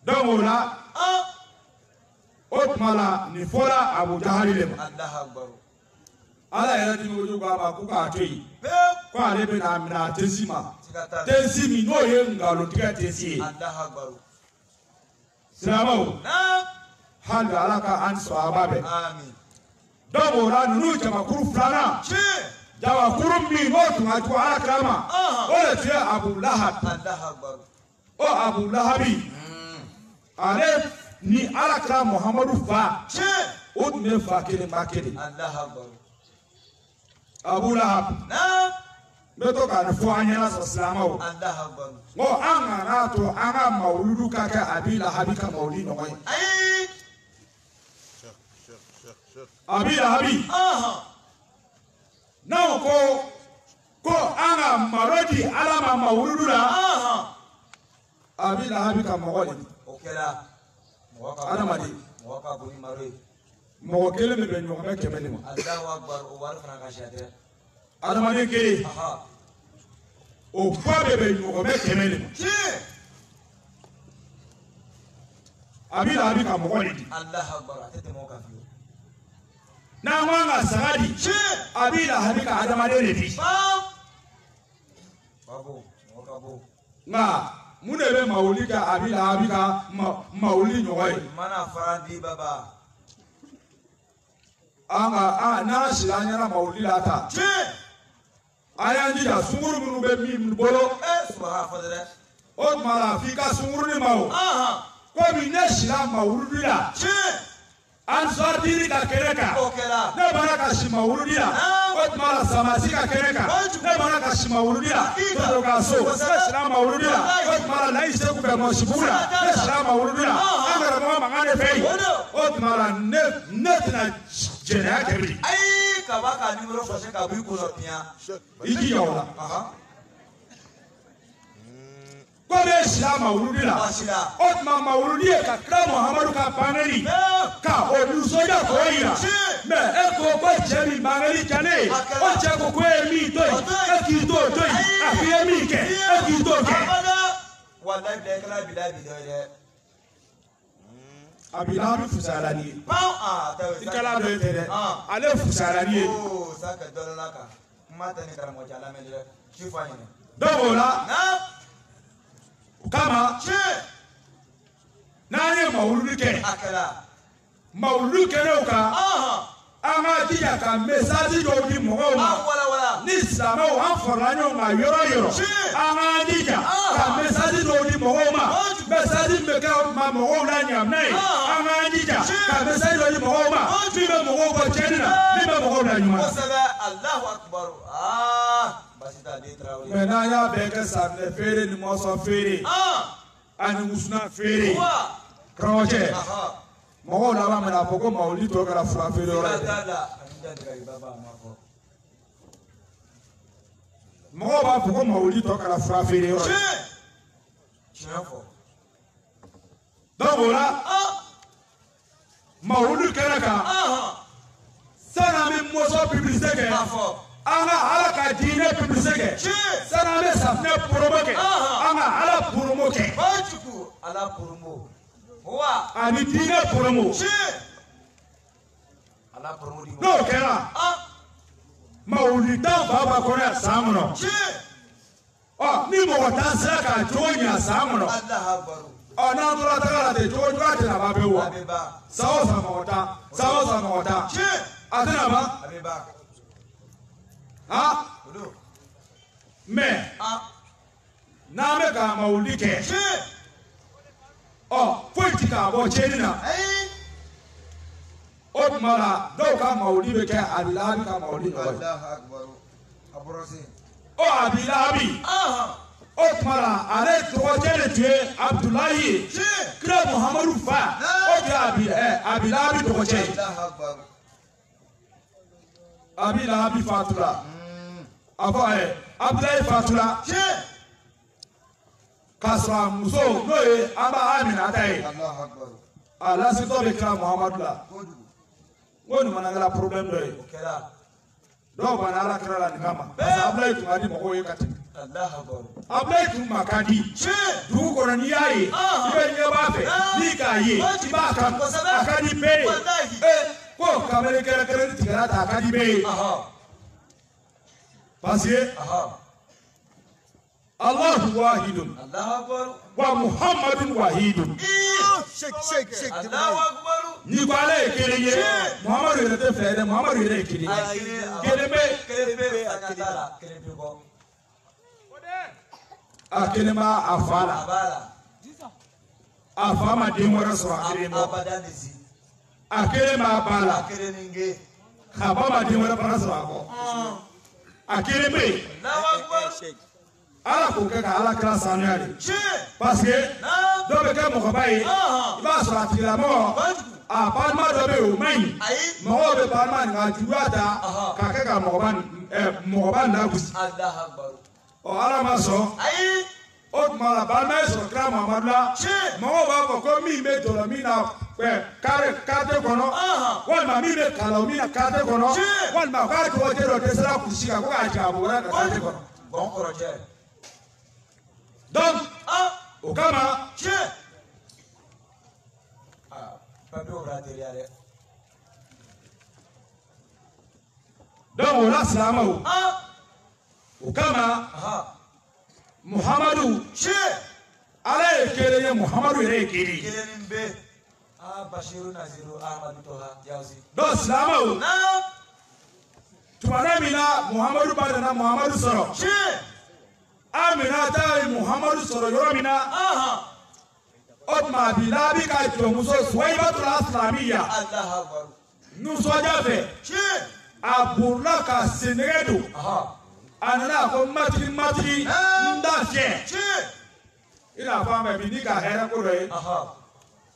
Donc o la o tuma ni fɔra Abu Jahali le ma. Allahu Akbar. Ala yɛrɛ di o jogo a ma ko k'a to yen. Ko ale bɛna minɛ tesi ma. Tesi min n'o ye ngalontigɛ tesi ye. Allahu Akbar. Silamɛw. Hali Ala ka an sahaba bɛɛ. Amin. Donc o la ninnu jamakuru filanan. Jamakuru min n'o tun ka jugu Ala kira ma. O de tun ye Abu Lahab. Allahu Akbar. O Abu Lahabi. Ale ni Ala kira Muhammadu fa. O tun bɛ fa kelen ba kelen. Allahu Akbar. Abu Lahab. Naam. N bɛ to k'a fɔ an ɲɛna sɔrɔ silamɛw. Allahu Akbar. N ko an kana to an ka mawuludu ka kɛ Abi Lahabi ka mawuludi ɲɔgɔn ye. Ayi. Abi Lahabi. N'aw ko an ka malo di Ala ma mawuludu la. Abi Lahabi ka mɔgɔ de. O kɛra. Adamaden. Mɔgɔ ka bon ni malo ye. Mɔgɔ kelen de bɛ ɲɔgɔn bɛ 100 de ma. Allahu Akbar. O wari fana ka ca dɛ. Adamaden kelen. O fa de bɛ ɲɔgɔn bɛ 100 de ma. Abi Lahabi ka mɔgɔ de di. Allahu Akbar. A tɛ tɛmɛ o kan fiyewu. N'an ko an ka saga di. Abi Lahabi ka adamaden de di. Babo. Mɔgɔ ka bon. Nka mun de bɛ mawuli kɛ Abi Lahabi ka mawuli ɲɔgɔn ye. Mana fara di baba. N'an sila an ɲɛna mawuli la ta. An y'an jija sunkuru minnu bɛ min bolo. Subaha fɔ dɛ. O tuma la f'i ka sunkurunin ma o. Komi ne sila mawuludi la. Ansɔrɔdiri ka kɛnɛ kan. O kɛra. Ne bɔra ka si mawuludi la. O tuma la Samasi ka kɛnɛ kan. Ne bɔra ka si mawuludi la. Toto ka so. Ne sila mawuludi la. O tuma la Layi Seku bɛ Mɔsibugu la. Ne sila mawuludi la. An karamɔgɔ Makan de fɛ yen. O tuma la ne tɛna jɛnɛya kɛ bilen. Ayi kaba ka numéro fɔsɛ ka bɔ i kun piyan. I jija o la. Ko ne sila mawuludi la. O tuma mawuludi ye ka kira Muhamadu ka bangeli ka o nisɔndiya k'o yira. Mais e ko cɛ min bangeli kɛlen o cɛ ko e ye min to yen e k'i t'o to yen a f'i ye min kɛ e k'i t'o kɛ. Walayi bila i kɛra bila bi dɔ ye dɛ. Abi Lahabi fusayara ni ye. I kɛla dɔ ye tɛ dɛ. Ale fusayara ni ye. Sa ka dɔ la kan. Kuma tɛ ni karamɔgɔ cɛ lamɛn dɛ. Si fa ɲinɛ. Donc o la. O kama n'an ye mawuludi kɛ mawuludi kɛnɛw kan an ka jija ka message dɔw di mɔgɔw ma ni silamɛw an farala ɲɔgɔn kan yɔrɔ o yɔrɔ an k'an jija ka message dɔw di mɔgɔw ma message min bɛ kɛ mɔgɔw la ɲamina ye an k'an jija ka message dɔw di mɔgɔw ma min bɛ mɔgɔw bɔ tiɲɛni na min bɛ mɔgɔw la ɲuman na. Kosɛbɛ Allahu Akbar. Mais n'an y'a bɛɛ kɛ safunɛ feere ni mɔsɔn feere ani wusulan feere karamɔgɔcɛ mɔgɔw laban mina a fɔ ko mawuludi tɔ kɛra fura feere yɔrɔ ye dɛ. Mɔgɔw b'a fɔ ko mawuludi tɔ kɛra fura feere yɔrɔ ye. Donc o la mawuludi kɛnɛ kan sani an bɛ mɔsɔn publicité kɛ. An ka Ala ka diinɛ publicité kɛ sani an bɛ safunɛ promo kɛ an ka Ala promo kɛ. Ala promo. Ani diinɛ promo. Ala promo di. N'o kɛra mawuludi tan fa b'a kɔnɔ yan san kɔnɔ. Ni mɔgɔ tan sera ka jogo ɲɛ san kɔnɔ. N'an tora taga la ten jogo juguya tɛna ban pewu wa. San o san mɔgɔ tan san o san mɔgɔ tan a tɛna ban. Mais n'an bɛ ka mawuludi kɛ foyi ti k'a bɔ tiɲɛni na o tuma la dɔw ka mawuludi bɛ kɛ Abi Lahabi ka mawuludi ɲɔgɔn ye. Abi Lahabi o tuma la ale tɔgɔcɛ de tun ye Abudulayi ye kira Muhamadu fa o tun ye Abi Lahabi tɔgɔcɛ ye. Abi Lahabi fatura. A fɔ Abudulayi fatura k'a sɔrɔ a muso n'o ye an b'a Aminata ye a lasitɔ bɛ kira Muhamadu la n ko nin fana kɛra problème dɔ ye dɔw banna Ala kira la nin kama parce que Abudulayi tun ka di mɔgɔw ye ka tɛmɛ. Ablaye tun ma ka di dugu kɔnɔ n'i y'a ye i bɛ ɲɛ b'a fɛ n'i k'a ye i b'a kan a ka di bɛɛ ye ko kabini kɛrɛnkɛrɛnni tigɛra ta a ka di bɛɛ ye parce que Allahu wahidun wa Muhammadun wahidun n'i ko Ala ye kelen ye Muhammadu yɛrɛ tɛ fila ye dɛ Muhammadu yɛrɛ ye kelen ye kelen bɛ a kelen b'a a fa la a fa ma den wɛrɛ sɔrɔ a kelen bɔ a kelen b'a ba la a ba ma den wɛrɛ fana sɔrɔ a kɔ a kelen bɛ yen Ala k'o kɛ ka Ala kira sanuya de parce que dɔw bɛ kɛ mɔgɔba ye i b'a sɔrɔ a tigilamɔgɔ a balima dɔ bɛ yen o man ɲi mɔgɔw bɛ balima nin ka juguya ta k'a kɛ ka mɔgɔba nin lagosi Ala ma sɔn o tuma la balima ye sɔrɔ kira Muhamadu la mɔgɔw b'a fɔ ko min bɛ jɔlɔ min na karte kɔnɔ walima min bɛ kalaw min na karte kɔnɔ walima k'a dɔgɔjɛ dɔ dɛsɛra kurusi kan ko k'a jigin a bɔra ka karte kɔnɔ donc o kama donc o la silamɛw o kama Muhammadu Ala ye kelen ye Muhammadu yɛrɛ ye kelen ye donc silamɛw tumana min na Muhammadu ba nana Muhammadu sɔrɔ Amina ta ye Muhammadu sɔrɔ yɔrɔ min na o tuma bi n'a bɛ ka jɔnmuso Suwayibatu al-Islamiya nisɔndiya fɛ a burula ka sennɛgɛ don a nana ko matigi n da fiyɛ i n'a fɔ an bɛ bi ni ka hɛrɛ ko dɔ ye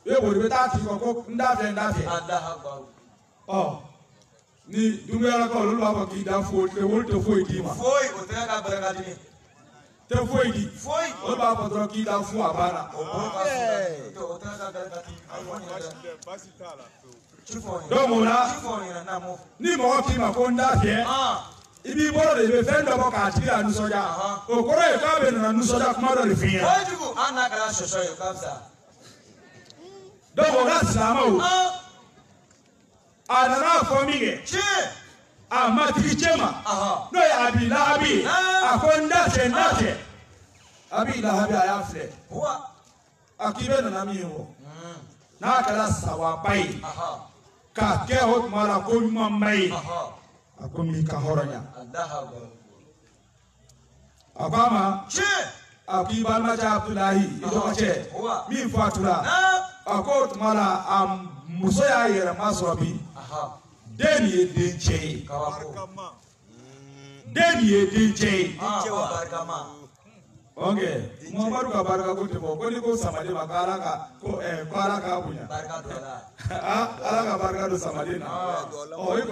i bɛ taa tigi kɔ ko n da fiyɛ ɔ ni dunuya olu b'a fɔ k'i da foyi olu tɛ foyi d'i ma tɛ foyi di olu b'a fɔ dɔrɔn k'i da fu a banna donc o la ni mɔgɔ k'i ma ko n da fiyɛ i b'i bolo de i bɛ fɛn dɔ bɔ k'a tigi la nisɔndiya o kɔrɔ ye k'a bɛ nana nisɔndiya kuma dɔ de f'i ɲɛna donc o la silamɛw a nana fɔ min kɛ a matigi cɛ ma n'o ye Abi Lahabi a ko n da fɛ Abi Lahabi a y'a filɛ a k'i bɛ nana min fɔ n'a kɛra sawaba ye k'a kɛ o tuma la ko ɲumanba ye a ko min ka hɔrɔnya a ko a ma a k'i balimakɛ Abdulahi i dɔgɔcɛ min fatura a ko o tuma la a muso y'a yɛrɛma sɔrɔ bi den nin ye den cɛ ye den nin ye den cɛ ye ok Muhammadu ka barika ko tɛ fɔ ko ni ko samaden ma ko Ala ka bonya Ala ka barika don samaden na ɔ i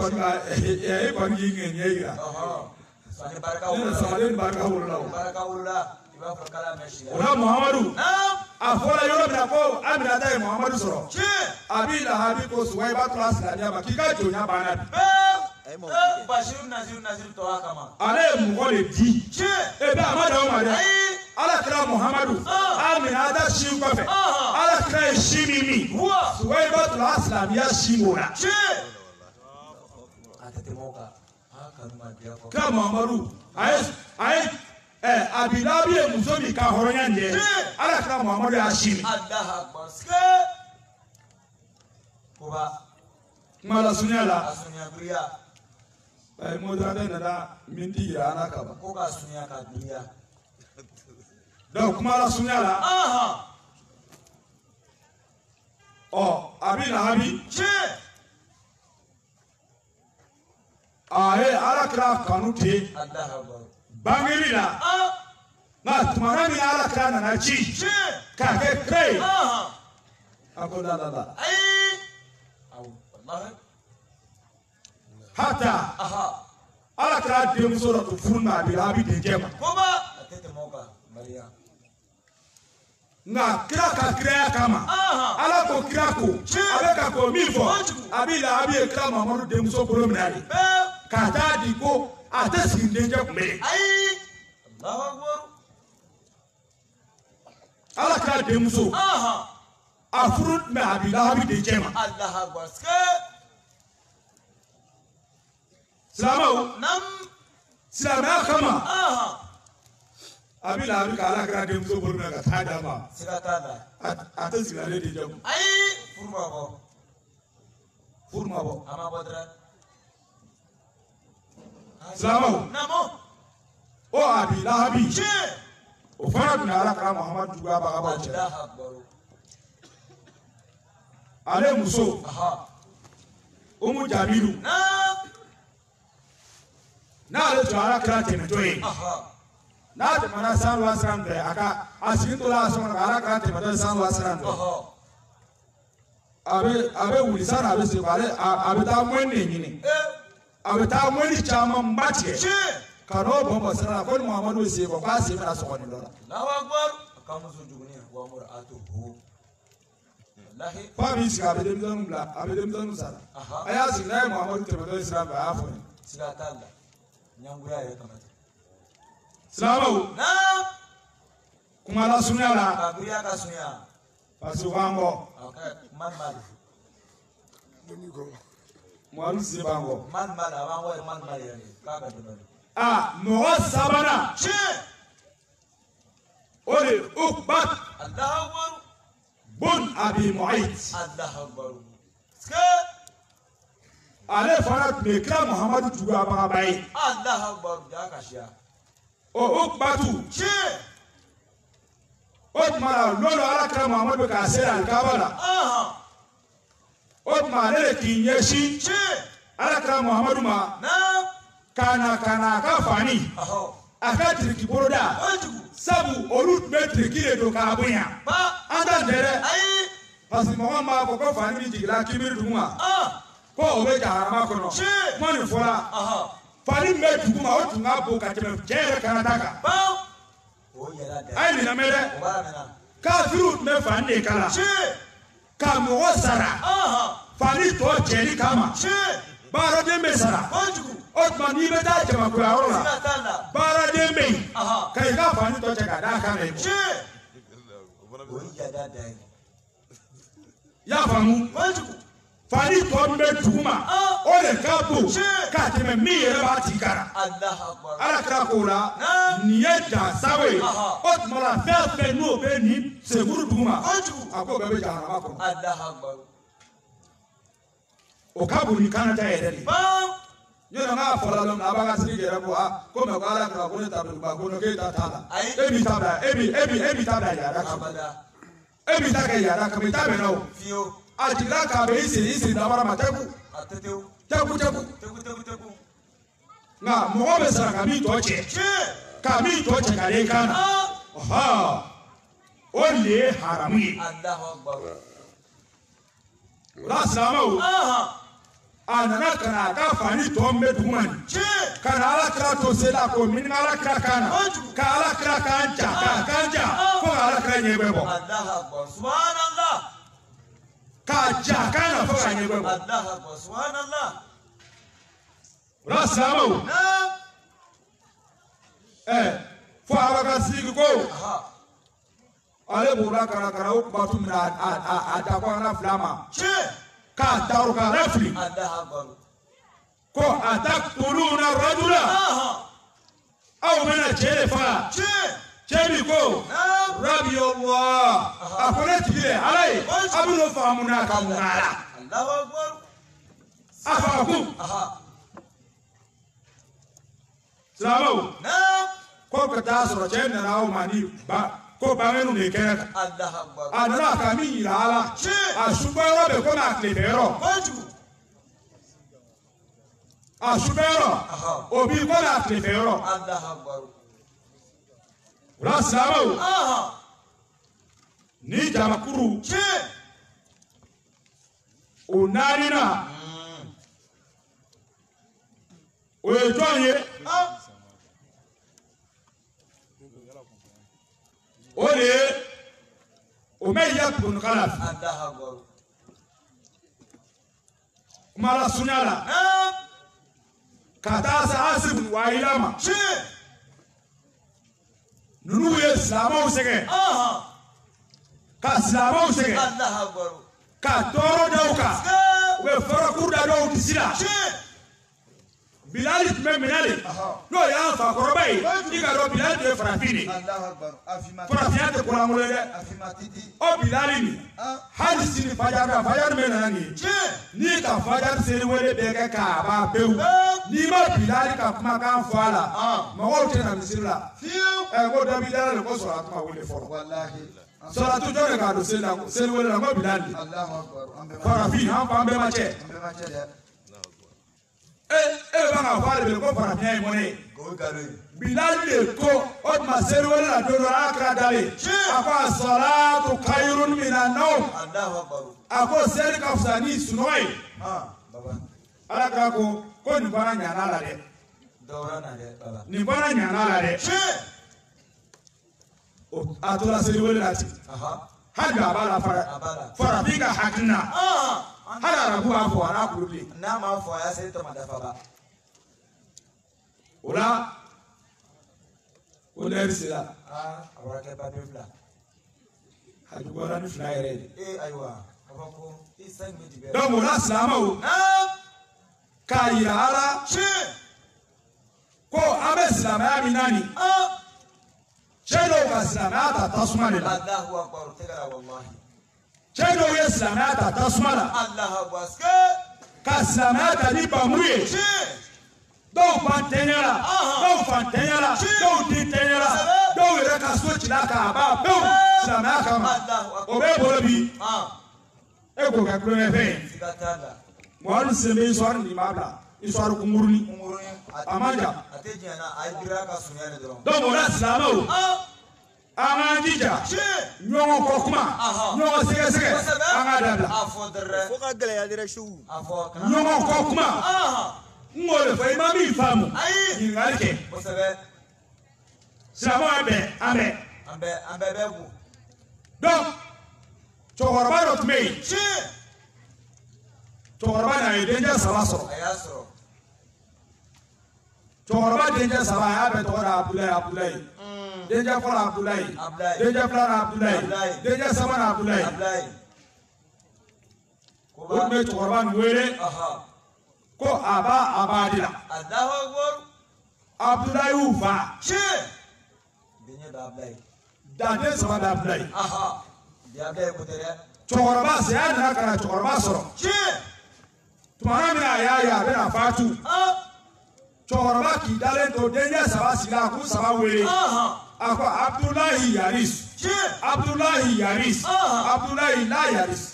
kɔni k'i ŋɛɲɛ yira samaden barika wolola o la Muhammadu a fɔra yɔrɔ min na ko Aminata ye Muhammadu sɔrɔ Abi Lahabi ko Suwayibatu al-Islamiya ma k'i ka jɔnya banna bi ale ye mɔgɔ de di e bɛ a ma d'aw ma dɛ Ala kira Muhammadu Aminata si kɔfɛ Ala kira ye si min Suwayibatu al-Islamiya si m'o la kira Muhammadu a ye Abi Lahabi ye muso min ka hɔrɔnya nin ye Ala kira Muhammadu y'a si min kuma la sunya la modérateur nana min di yira an na ka ban donc kuma la sunya la ɔ Abi Lahabi a ye Ala kira kanu ten bangeli la nka tumana min Ala kira nana ci k'a kɛ kira ye a ko la hata Ala kira denmuso dɔ tun furu ma Abi Lahabi denkɛ ma nka kira ka kiraya kama Ala ko kira ko a bɛ ka ko min fɔ Abi Lahabi ye kira Muhammadu denmuso bolo minɛ de k'a taa di ko a tɛ sigi denkɛ kunbɛ Allahu Akbar. ala kira denmuso a furu tun bɛ Abi Lahabi de cɛ ma. Allahu Akbar. silamɛw Nam. silamɛya kama Abi Lahabi ka ala kira denmuso bolo minɛ ka taa d'a ma Siga t'a la. a tɛ sigi ale de jamu. Ayi furu ma bɔ. furu ma bɔ. A ma bɔ dɔrɔn. silamɛw Namo. o Abi Lahabi Tiɲɛ. o fana tun bɛ ala kira Muhamadu juguya bagabaw cɛ. Allahu Akbar. ale muso Umu Jamilu Nam. n'ale tun ala kira tɛmɛtɔ ye n'a tɛmɛna sanuwa sira fɛ a sigi to la a sɔrɔ ka ala kira tɛmɛtɔ ye sanuwa sira fɛ a bɛ wuli sanni a bɛ se a bɛ taa mɔni de ɲini a bɛ taa mɔni caman ba tigɛ ka n'o bɔn sira la ko ni Muhamadu ye sen bɔ k'a sen bɛna sɔgɔni dɔ la. Allahu Akbar. Ka muso juguni wa mura ato ho. Wallahi. Fa b'i sigi a bɛ denmisɛnninw bila a bɛ denmisɛnninw sara a y'a sigi n'a ye Muhamadu tɛmɛtɔ ye sira fɛ a y'a fɔ n ye. Siga t'a la. Ɲangoya yɛrɛ kama ten. silamɛw Naam. kuma la sunya la Kaguya ka sunya. parce que k'an kɔ Man mal. Muhamadu si b'an kɔ. Man mal a b'an wari man mal yɛrɛ de. K'a ka dɔnni. mɔgɔ sabanan Tiɲɛ. o de Ukbat Allahu Akbar. bun Abi Mu'ayt. Allahu Akbar. ale fana tun bɛ kira Muhamadu juguyabagaba ye. Allahu Akbar. Ja ka siya. o Ukbatu Tiɲɛ. o tuma na n'olu ala kira Muhamadu k'a se alikaba la o tuma ale de k'i ɲɛsin Tiɲɛ. ala kira Muhamadu ma Naam. ka na a ka fani a ka tiriki boloda sabu olu tun bɛ tiriki de don k'a bonya an ta tɛ dɛ Ayi. parce que mɔgɔ min b'a fɔ ko fani min jigila kibiri duguma ko o bɛ jahanama kɔnɔ kuma nin fɔra fani min bɛ duguma o tun ka bon ka tɛmɛ cɛ yɛrɛ kanata kan O yɛrɛ dɛ. a ye nin lamɛn dɛ O b'a mɛna. kafiriw tun bɛ fani de kala Tiɲɛ. ka mɔgɔ sara fani tɔ cɛli kama Tiɲɛ. baaraden bɛ sara Kojugu. o tuma n'i bɛ taa jamakuya yɔrɔ la Siga t'a la. baaraden bɛ yen ka i ka fani tɔ cɛ ka d'a kan na ye Tiɲɛ. O yɛrɛ dɛ. i y'a faamu Kojugu. fani tɔ min bɛ duguma o de ka bon ka tɛmɛ min yɛrɛ b'a tigi kan na Allahu Akbar. ala kira k'o la nin ye dansago ye o tuma na fɛn fɛn n'o bɛ nin senkuru duguma a k'o bɛɛ bɛ jahanama kɔnɔ Allahu Akbar. o ka bon ni kanata yɛrɛ de Bam. yɔrɔ n'a fɔra dɔrɔn a b'a ka sigi yɛrɛ ko ko mɛ ko ala kira ko ne ta bɛ ko ne k'e ta t'a la e b'i ta bila e b'i ta bila yaada kama e b'i ta kɛ yaada kama i ta bɛn na o Fiyo. a jiginna k'a bɛ i sen dabara ma tɛku A tɛtew. tɛku Tegu. nka mɔgɔ bɛ sara ka min tɔ cɛ Tiɲɛ. ka min tɔ cɛ ka d'e kan na o de ye haramu ye Allahu Akbar. o la silamɛw a nana ka na a ka fani tɔ min bɛ duguma nin Tiɲɛ. ka na ala kira to se la k'o minɛ ala kira kan na ka ala kira kan ja k'an ja fo ka ala kira ɲɛ bɛ bɔ Allahu Akbar. Subhanallah. k'a ja kan na fo ka ɲɛ bɛ bɔ Allahu Akbar. Subhanallah. o la silamɛw Naam. fo ala ka sigi ko ale b'o la kana o kubatu minɛ a dakɔnɔna fila ma Tiɲɛ. k'a taro k'a lafili Allahu Akbar. ko a taqtuluna rajula aw bɛna cɛ de faga Tiɲɛ. cɛ min ko Naam. rabiyallah a ko ne tigi de ala ye a bɛ n'o faamu n'a ka mun a la Allahu Akbar. a faga kun silamɛw Naam. ko ka taa sɔrɔ cɛ nana aw ma ni ko bange ninnu de kɛnɛ kan Allahu Akbar. a nana ka min yira a la a subɛyɔrɔ bɛ komi a tilefɛyɔrɔ Kojugu. a subɛyɔrɔ o b'i komi a tilefɛyɔrɔ Allahu Akbar. o la silamɛw ni jamakuru Tiɲɛ. o naaninan o ye jɔn ye o de ye Umayya ibn Khalaf Allahu Akbar. kuma la sunya la Naam. ka taa se Asi ibn Wa'ila ma Tiɲɛ. ninnu ye silamɛw sɛgɛn ka silamɛw sɛgɛn ka tɔɔrɔ da u kan u bɛ farakuru da dɔw disi la Bilali tun bɛ minɛ de n'o y'an fakɔrɔba ye i ka dɔn Bilali tun ye farafin de farafinya tɛ kɔlankolon ye dɛ o Bilali nin hali sini fajari bɛ nana nin ye n'i ka fajari seli wele bɛ kɛ k'a ban pewu n'i ma Bilali ka kumakan fɔ a la mɔgɔw tɛ na misiri la ko dɔ b'i dala de ko sɔrɔ a tuma wele fɔlɔ sɔrɔtu jɔn de k'a don seli wele la ko Bilali farafin an fan bɛɛ ma cɛ b'a ka fɔ ale de ko farafinya ye mɔnɛ ye Bilali de ko o tuma seli wele la don dɔ ala kɛra dalen a ko a salatu khayrun minan nawm a ko seli ka fisa ni sunɔgɔ ye ala kɛra ko nin fana ɲana la dɛ nin fana ɲana la dɛ a tora seli wele la ten hali a b'a la farafin ka hakilina hali arabu b'a fɔ a n'a kulo bilen n'a m'a fɔ a y'a se tama dafa ba o la o lɛri sera a bɔra kɛ papiye fila a juguyara ni fila yɛrɛ ye ayiwa a fɔ ko i sangi bɛ tigɛ donc o la silamɛw k'a yira a la ko an bɛ silamɛya min na nin cɛ dɔw ka silamɛya ta tasuma de la cɛ dɔw ye silamɛya ta tasuma la ka silamɛya ta ni bamuru ye dɔw fan tɛɲɛra dɔw fan tɛɲɛra dɔw den tɛɲɛra dɔw yɛrɛ ka so cila k'a ban pewu silamɛya kama o b'e bolo bi e k'o kɛ kulonkɛfɛn ye mɔgɔ min sen bɛ histoire nin b'a bila histoire kunkurunin a man jan donc o la silamɛw an k'an jija ɲɔgɔn kɔ kuma ɲɔgɔn sɛgɛsɛgɛ an k'a dabila ɲɔgɔn kɔ kuma n k'o de fɔ i ma min faamu ɲininkali kɛ silamɛw an bɛɛ donc cɛkɔrɔba dɔ tun bɛ yen cɛkɔrɔba n'a ye denkɛ 3 sɔrɔ cɛkɔrɔba denkɛ 3 a y'a bɛɛ tɔgɔ da Abudulayi denkɛ fɔlɔ Abudulayi denkɛ filanan Abudulayi denkɛ sabanan Abudulayi o tun bɛ cɛkɔrɔba nin wele ko Abadi la Abudulayi y'u fa daden 3 bɛ Abudulayi cɛkɔrɔba saya nana ka na cɛkɔrɔba sɔrɔ tuma min a y'a ye a bɛna fatu cɛkɔrɔba k'i dalen to denkɛ 3 sigi a k'u 3 wele a ko Abudulayi Yaris Abudulayi Yaris Abudulayi la Yaris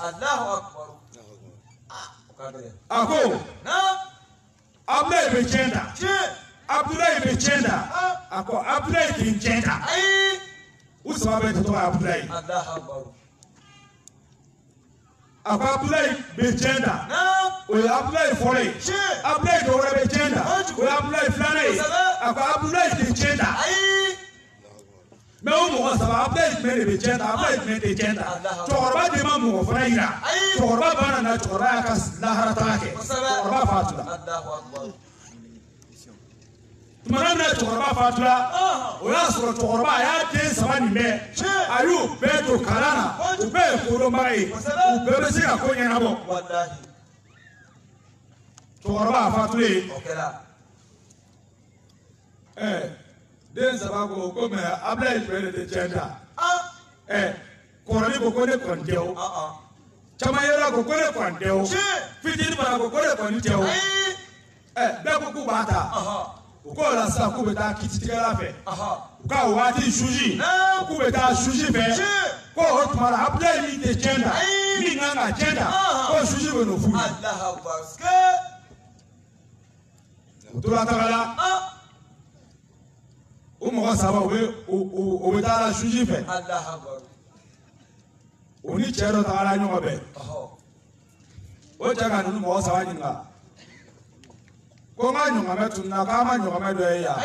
a ko Abudulayi bɛ tiɲɛ da Abudulayi bɛ tiɲɛ da a ko Abudulayi tɛ tiɲɛ da u 3 bɛɛ tɛ tɔgɔ Abudulayi a ko Abudulayi bɛ tiɲɛ da o ye Abudulayi fɔlɔ ye Abudulayi dɔ wɛrɛ bɛ tiɲɛ da o ye Abudulayi filanan ye a ko Abudulayi tɛ tiɲɛ da mais o mɔgɔ 3 Abudulayi jumɛn de bɛ tiɲɛ da Abudulayi jumɛn tɛ tiɲɛ da cɛkɔrɔba de ma mɔgɔ fana yira cɛkɔrɔba banna na cɛkɔrɔba y'a ka lahara taga kɛ cɛkɔrɔba fatura tuma min na cɛkɔrɔba fatura o y'a sɔrɔ cɛkɔrɔba a y'a den 3 nin bɛɛ a y'u bɛɛ to kalan na u bɛɛ ye kodɔnbaga ye u bɛɛ bɛ se ka ko ɲɛnabɔ cɛkɔrɔba a fatulen den 3 ko mɛ Abudulayi jumɛn de tɛ tiɲɛ da kɔrɔnin ko ne kɔni tɛ o caman yɛrɛ ko ne kɔni tɛ o fitinin fana ko ne kɔni tɛ o bɛɛ ko k'u b'a ta u k'o la sisan k'u bɛ taa kititigɛla fɛ u ka waati susi k'u bɛ taa susi fɛ ko o tuma la Abudulayi min tɛ tiɲɛ da min kan ka tiɲɛ da ko susi bɛ n'o f'u ye u tora tagala o mɔgɔ 3 o bɛ taa la susi fɛ o ni cɛ dɔ tagala ɲɔgɔn fɛ o cɛ ka ninnu mɔgɔ 3 ɲininka ko n ka ɲɔgɔmɛ tununa k'an ma ɲɔgɔmɛ dɔ ye yan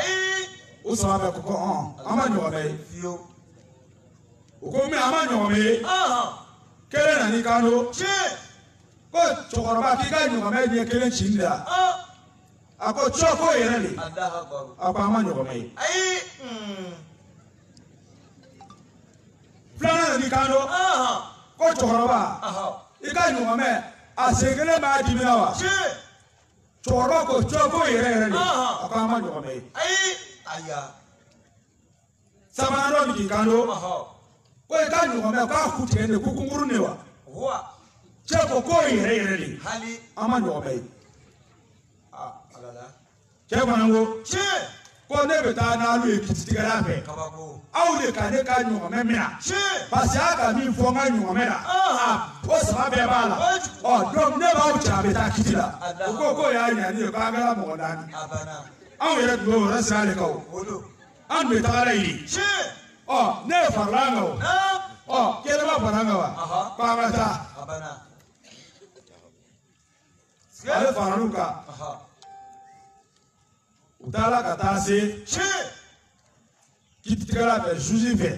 o 3 bɛɛ ko an ma ɲɔgɔmɛ ye o ko min an ma ɲɔgɔmɛ ye kelen nana i kan do ko cɛkɔrɔba k'i ka ɲɔgɔmɛ ɲɛ kelen cini la a ko cɔ ko yɛrɛ de a ko an ma ɲɔgɔmɛ ye Flana ni kando. Ko chokoroba. Ika nyuame asegele ma diminawa. Chokoroba ko choko yere ni. Akama nyuame. Aya. Samano ni kando. Ko ika nyuame ka kutene kukunguru newa. Wa. Cheko ko yere ni. Hali ama nyuame. Alala. Cheko nango. Ko ne beta na lu ekitigara fe. Kabako. Aule ka ne ka nyuame mina. Parce aka mi fonga nyuame la. O sama be bala. O dom ne ba ucha beta kitila. Ko ya nya ni ka ga mo dani. Abana. Aw yere do rasale ko. Odo. An beta ala yi. O ne farlanga o. O kele ba farlanga wa. Ba ma ta. Abana. Ale faraluka. Udala ka taa se kitigala fɛ juge fɛ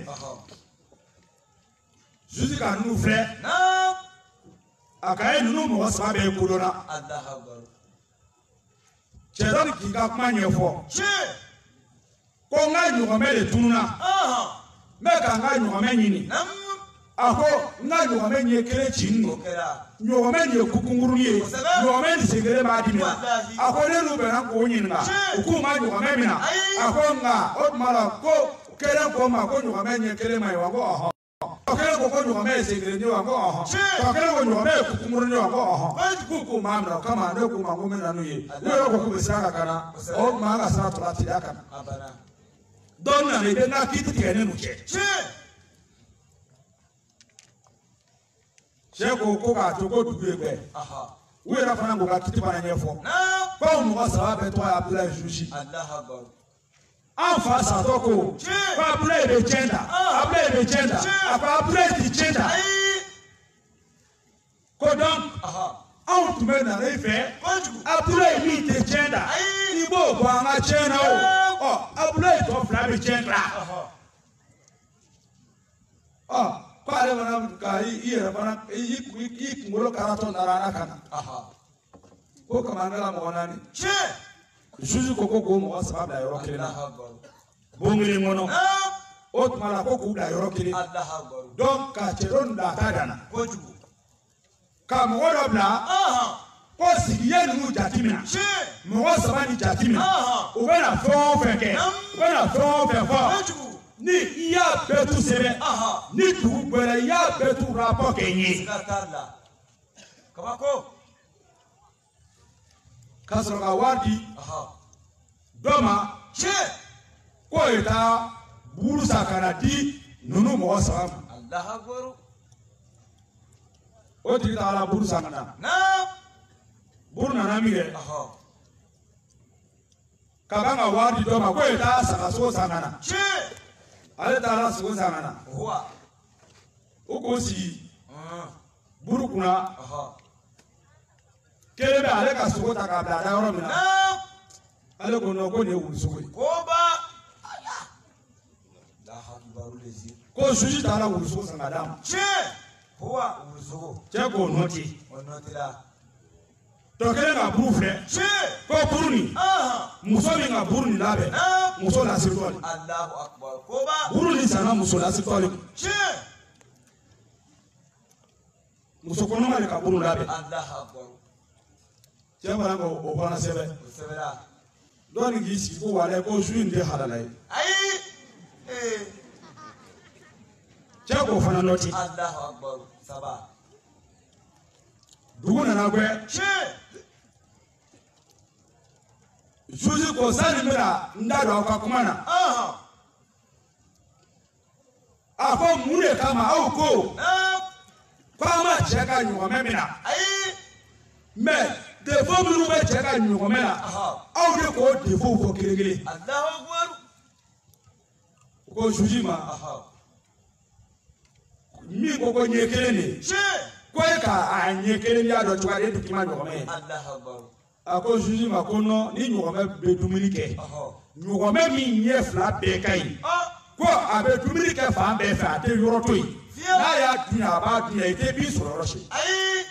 juge ka ninnu filɛ a ka ye ninnu mɔgɔ saba bɛɛ kodɔnna cɛ dɔ ni k'i ka kuma ɲɛfɔ ko n ka ɲɔgɔnmɛ de tununna n bɛ ka n ka ɲɔgɔnmɛ ɲini a ko n ka ɲɔgɔnmɛ ɲɛ kelen ci n don ɲɔgɔnmɛ nin ye kukunkurunin ye ɲɔgɔnmɛ nin sen kelen b'a dimi a ko ne n'u bɛnna k'o ɲininka u k'u ma ɲɔgɔnmɛ min na a ko nka o tuma la ko kelen ko n ma ko ɲɔgɔnmɛ ɲɛ kelen ma ye wa ko ɔhɔn tɔ kelen ko ɲɔgɔnmɛ ye sen kelen ye wa ko ɔhɔn tɔ kelen ko ɲɔgɔnmɛ ye kukunkurunin ye wa ko ɔhɔn k'u ma minɛ o kama ne k'u ma ko n bɛ na n'u ye n'u yɛrɛ ko k'u bɛ sira ka kana o tuma an ka sira tɔ la teliya kana dɔw nana i bɛ n ka kiiti tigɛ ne n'u cɛ. Cɛ ko k'a to ko dugu ye bɛɛ u yɛrɛ fana k'u ka kiti fana ɲɛfɔ ko mɔgɔ saba bɛɛ tɔgɔ ye Abdulaye Jusi an fa satɔ ko Abdulaye bɛ tiɲɛ ta Abdulaye bɛ tiɲɛ ta a ko Abdulaye ti tiɲɛ ta ko donc anw tun bɛ nana i fɛ Abdulaye min tɛ tiɲɛ ta i b'o bɔ an ka tiɲɛ na o Abdulaye tɔ fila bɛ tiɲɛ ta ko ale fana ka i yɛrɛ fana i kunkolo karatɔ nara ana kana ko kama an kɛra mɔgɔ naani juge ko k'o mɔgɔ saba bila yɔrɔ kelen na bon kelen kɔnɔ o tuma la ko k'u bila yɔrɔ kelen donc ka cɛ dɔ bila a ta danna ka mɔgɔ dɔ bila ko sigiye ninnu jate minɛ mɔgɔ saba ni jate minɛ u bɛna fɛn o fɛn kɛ u bɛna fɛn o fɛn fɔ ni i y'a bɛɛ tu sɛbɛn ni dugu gbɛrɛ i y'a bɛɛ tu rapport kɛ n ye ka sɔrɔ ka wari di dɔ ma k'o ye taa buru san ka na di ninnu mɔgɔ saba ma o tigi taara buru san ka na buru nana min kɛ ka kan ka wari di dɔ ma k'o ye taa sagasogo san ka na ale taara sogo san ka na o k'o sigi buru kunna kelen bɛ ale ka sogo ta k'a bila a da yɔrɔ min na ale ko non ko nin ye wulusogo ye ko juge taara wulusogo san ka d'a ma cɛ k'o nɔti tɔ kelen ka buru filɛ ko buru nin muso min ka buru nin labɛn muso lasirtɔ de buru nin sanna muso lasirtɔ de muso kɔnɔma de ka buru labɛn cɛ fana ko o fana sɛbɛn dɔw ni k'i sigi ko walayi ko su in tɛ halala ye cɛ k'o fana nɔti dugu nana gbɛ juge ko sani n bɛna n da don aw ka kuma na a ko mun de kama aw ko k'an ma cɛ ka ɲɔgɔnmɛ minɛ mais défaut minnu bɛ cɛ ka ɲɔgɔnmɛ na aw de k'o défaut fɔ kelen kelen o ko juge ma min ko ɲɛ kelen de ko e ka a ɲɛ kelen y'a dɔn cogoya de tigi ma ɲɔgɔnmɛ ye a ko juge ma ko non ni ɲɔgɔnmɛ bɛ dumuni kɛ ɲɔgɔnmɛ min ɲɛ fila bɛɛ ka ɲi ko a bɛ dumuni kɛ fan bɛɛ fɛ a tɛ yɔrɔ to yen n'a y'a dun a b'a dun i tɛ bin sɔrɔ yɔrɔ si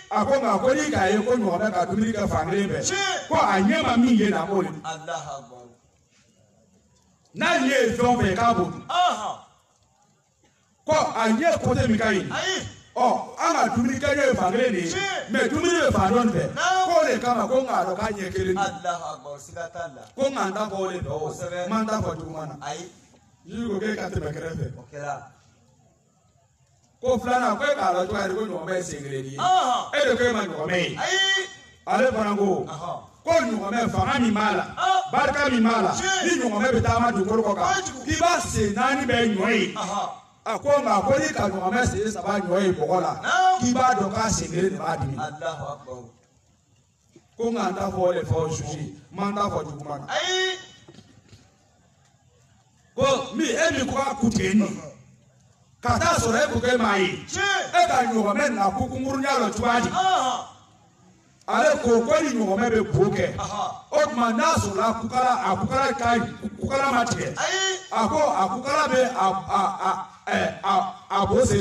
a ko nka ko ni k'a ye ko ɲɔgɔnmɛ ka dumuni kɛ fan kelen fɛ ko a ɲɛ ma min ye na k'o de n'a ɲɛ ye fɛn o fɛn k'a b'o dun ko a ye kote mi kai anga dumuni kanye fangre ni me dumuni fa don be ko le kama ko nga do kanye kele ni Allahu akbar sigatalla ko nga nda ko le do manda ko dumana ai yugo ke ka te be krefe okela ko flana ko ka lo to ari ko no be singre ni e de ko ma no me ai ale banango ko no me fa mi mala barka mi mala ni no me be ta ma du ko ka ki ba se nani be nyoi akoma ko ni ka no me se saba nyoi bokola ki ba do ka singre ni ba di Allahu akbar ko nga nda fo le fo sushi manda fo dumana ai ko mi e mi ko akuteni kata soro e ko ke mai e ka nyo me na ku kunguru nyalo tuaji ale ko ni nyo me be boke o ma na so la akukala kai kukala matike ako akukala be a bo se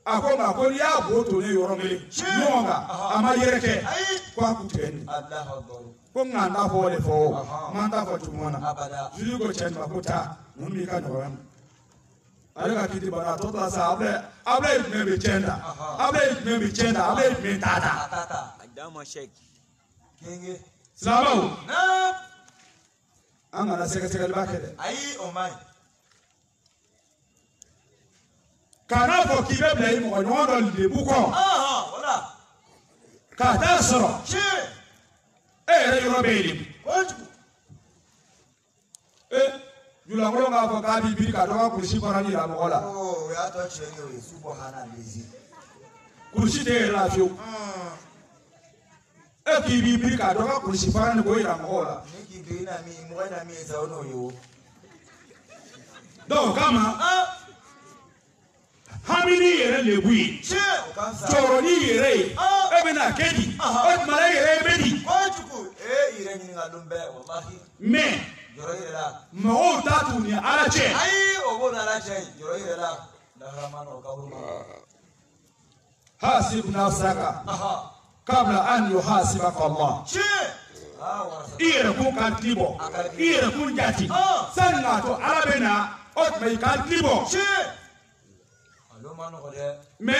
ako ma ko ya bo to ne yoro mele nyonga ama yereke ko akuteni Allahu akbar ko nganda fo le fo manda fo tumona abada juli ko chen ma kuta numi ka no ram ale ka kiti bana to ta sa able me be chenda able me tata adama sheik kenge salamo na anga na seka ba kede ai o mai kana fo ki be ble mo no do le bu ko wala ka ta soro che re yoro be li jula ngolo nga fo ka bi bi ka do ka kursi parani la mo wala ya to chenye we subhana lazi kursi de la fio ki bi bi ka do ka kursi parani ko ira mo wala niki be na mi mo na mi za ono yo do kama hamini yere le bui che choro ni yere ebe na kedi o mala yere bedi wajuku ire ni ngalumbe wallahi me joro ire la mo tatu ni alache ai obo na la che joro ire la da ramano kabuma hasib nafsaka kabla an yuhasibaka Allah che ire kun kan tibo ire kun jati sanna to arabena o mai kan tibo che alo mano kode me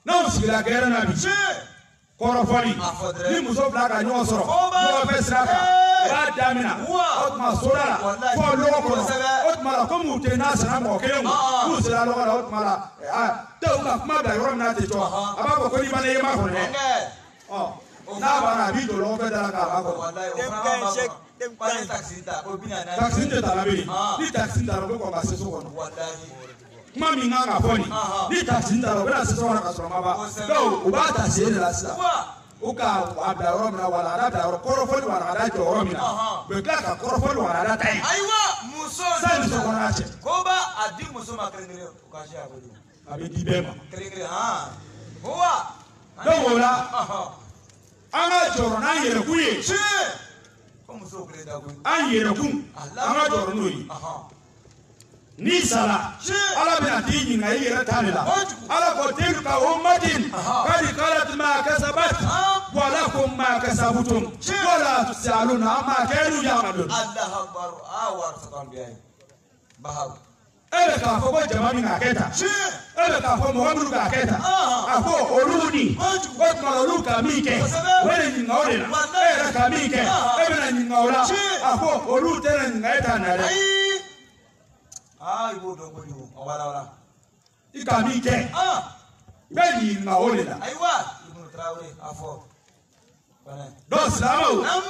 na usila gera na bi korofoni ni muso fila ka ɲɔgɔn sɔrɔ ɲɔgɔn fɛ sira kan b'a damina o tuma soda la fɔ lɔgɔ kɔnɔ o tuma la komi u tɛ n'a sera mɔgɔ kelen ma k'u sera lɔgɔ la o tuma la denw ka kuma bila yɔrɔ min na ten tɔ a b'a fɔ ko n'i ma ne ye ma kɔnɔ dɛ n'a banna a b'i jɔ lɔgɔ fɛ da la k'a b'a kɔnɔ takisi tɛ ta la bilen ni takisi tara o bɛ kɔn ka se so kɔnɔ kuma min kan ka fɔ nin ni takisi tara o bɛ na se so kɔnɔ ka sɔrɔ ma ban dɔw u b'a ta sen de la sisan u ka a bila yɔrɔ min na wala a da bila yɔrɔ kɔrɔfɔli wala a da jɔ yɔrɔ min na u bɛ tila ka kɔrɔfɔli wala a da ta yen ayiwa muso sani so kɔnɔ a cɛ ko ba a di muso ma kelen-kelen o ka se a bolo a bɛ di bɛɛ ma kelen-kelen ko wa donc o la an ka jɔyɔrɔ n'an yɛrɛkun ye ko muso kelen da koyi an yɛrɛkun an ka jɔyɔrɔ n'o ye n'i sara ala bɛna t'i ɲininka i yɛrɛ ta de la ala ko tilka ummatin qad khalat ma kasabat wa lakum ma kasabtum wala tusaluna amma kanu ya'malun Allahu akbar awar sakan biya bahar e bɛ k'a fɔ ko jama min k'a kɛ tan e bɛ k'a fɔ mɔgɔ minnu k'a kɛ tan a ko olu ni o tuma olu ka min kɛ o bɛ na ɲininka o de la e yɛrɛ ka min kɛ e bɛ na ɲininka o la a ko olu tɛ na ɲininka e ta na dɛ ibo dɔn kojugu wala i ka min kɛ i bɛ ɲininka o de la ayiwa Ibnu Traore a fɔ donc silamɛw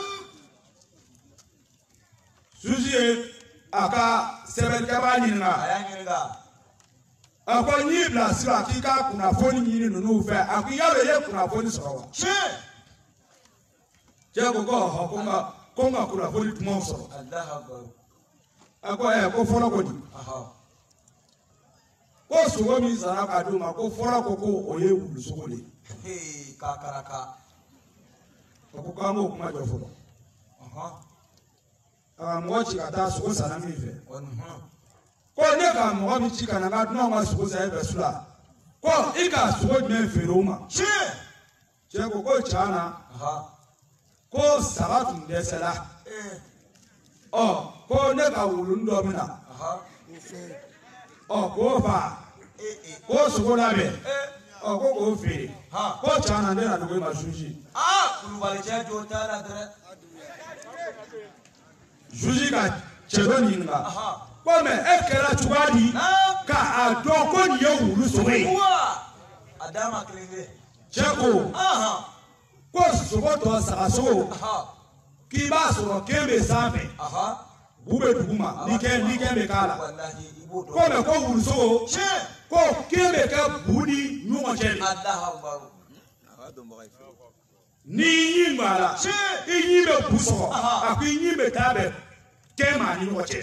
susi ye a ka sɛbɛnnikɛbaa ɲininka a y'a ɲininka a ko n'i bila sira k'i ka kunnafoni ɲini ninnu fɛ a ko yala i ye kunnafoni sɔrɔ wa cɛ ko ko n ka kunnafoni dumanw sɔrɔ a ko ko fɔlɔ ko di ko sogo min sara k'a d'u ma ko fɔlɔ ko o ye wulu sogo de ye k'a karaka a ko k'an k'o kuma jɔ fɔlɔ a ka mɔgɔ ci ka taa sogo sanna min fɛ ko ne ka mɔgɔ min ci ka na n ka dunanw ka sogo san e fɛ su la ko i ka sogo jumɛn feere o ma cɛ ko tiɲɛ na ko saga tun dɛsɛra ko ne ka wuluni dɔ bɛ na ko fa ko sogo labɛn ko k'o feere ko tiɲɛ na ne na dogo ma juge kulubali cɛ jo t'a la dɛrɛ juge ka cɛ dɔ ɲininka ko mɛ e kɛra cogoya di k'a dɔn ko nin ye wulu sogo ye a d'a ma kelen kelen cɛ ko sogo tɔ saga sogo k'i b'a sɔrɔ kɛn bɛ sanfɛ bu bɛ duguma ni kɛn bɛ k'a la ko mɛ ko wulu sogo ko k'e bɛ kɛ bu ni ɲɔgɔn cɛ de ni ɲi b'a la i ɲi bɛ bu sɔgɔ a ko i ɲi bɛ taa bɛ kɛ maa ni ɲɔgɔn cɛ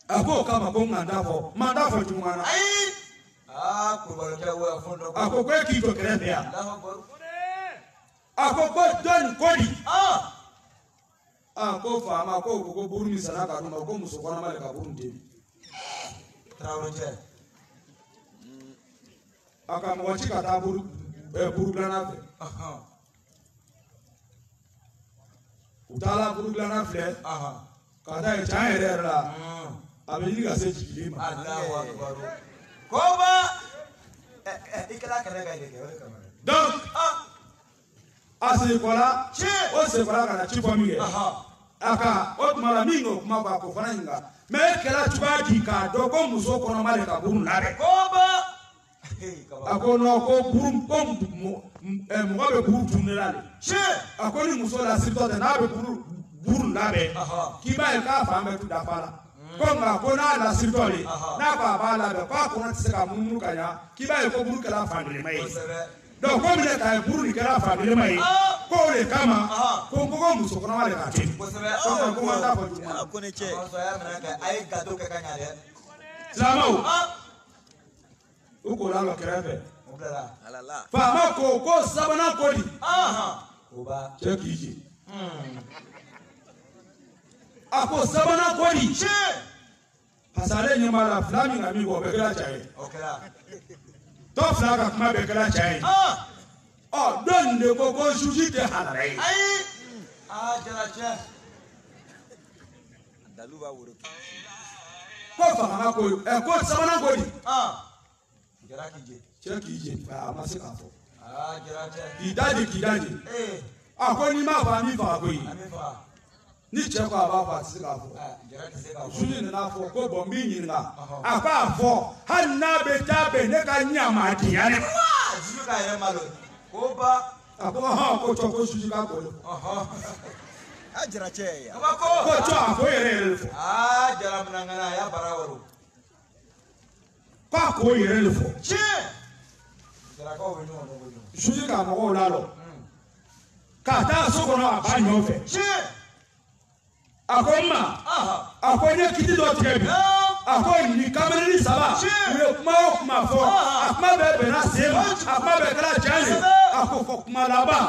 a ko o kama ko n t'a fɔ n t'a fɔ juguman na a ko e k'i jɔ kɛrɛfɛ yan a ko dɔnni ko di ko faama ko buru min sanna ka d'u ma ko muso kɔnɔma de ka buru den a ka mɔgɔ ci ka taa buru dilanna fɛ u taara buru dilanna filɛ ka taa ye can yɛrɛ yɛrɛ la a bɛ ɲini ka se jigili ma donc a segin-kɔla o segin-kɔla ka na ci fɔ min kɛ a ka o tuma la min y'o kuma fɔ a ko fana ɲininka mɛ e kɛra cogoya di k'a dɔn ko muso kɔnɔma de ka buru labɛn a ko non ko buru ko mɔgɔ bɛ buru tun de la de a ko ni muso lasiritɔ tɛ n'a bɛ buru labɛn k'i b'a ye k'a fan bɛ tu dafa la ko nka ko n'a lasiritɔ de n'a ko a b'a labɛn k'a kɔnɔ tɛ se ka munumunu ka ɲa k'i b'a ye ko buru kɛra fankelen ye donc ko minɛ k'a ye buru nin kɛra fankelen ye ko o de kama ko n ko muso kɔnɔma de ka to yen ko n t'a fɔ juguman ko ne cɛ a ye gato kɛ ka ɲa dɛ silamɛw u ko la kɛrɛfɛ faama ko sabanan ko di cɛ k'i je a ko sabanan ko di parce que ale ɲɛ b'a la fila min ka min bɔ o bɛɛ kɛra cɛ ye tɔ fila ka kuma bɛɛ kɛra cɛ ye dɔ nin de ko juge tɛ halala ye ko faama ko sabanan ko di cɛ k'i je a ma se k'a fɔ k'i daje a ko n'i m'a fɔ a m'i faga koyi ni cɛ ko a b'a fɔ a tɛ se k'a fɔ juge nana fɔ ko bɔn n b'i ɲininka a b'a fɔ hali n'a bɛ taa bɛn ne ka ɲamadenya de a ko ko cɔ ko juge ka bolo a jara cɛ ye ko cɔ a ko yɛrɛ yɛrɛ de fɔ jara minangana a y'a bara waro k'a ko yɛrɛ de fɔ juge ka mɔgɔw lalɔ k'a taa so kɔnɔ a b'a ɲɔgɔn fɛ a ko n ma a ko n ye kiti dɔ tigɛ bi a ko nin kameleni saba u ye kuma o kuma fɔ a kuma bɛɛ bɛnna sen ma a kuma bɛɛ kɛra jan ye a ko fɔ kuma laban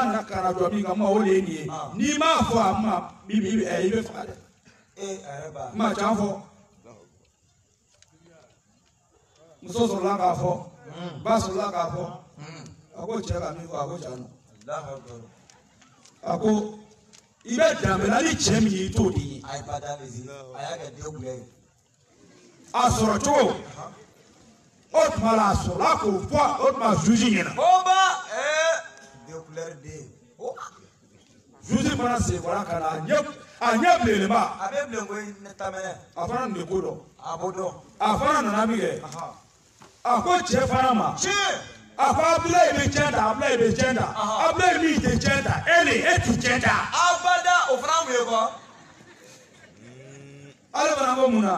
nana ka na jɔ min kan o de ye nin ye n'i m'a fɔ a ma i bɛ faga dɛ ma can fɔ muso sɔrɔla k'a fɔ ba sɔrɔla k'a fɔ a ko cɛ ka min fɔ a ko can a ko i bɛ danbela ni cɛ min ye i t'o de ye a sɔrɔ cogo o tuma la a sɔrɔla k'o fɔ o tuma juge ɲɛna juge fana senkɔrɔ ka na a ɲɛ bilenlenba a fana nin de ko dɔn a fana nana min kɛ a ko cɛ fana ma a ko Abulayi bɛ tiɲɛ ta Abulayi bɛ tiɲɛ ta Abulayi min tɛ tiɲɛ ta e ti tiɲɛ ta abada o fana mun ye kɔ ale fana ko mun na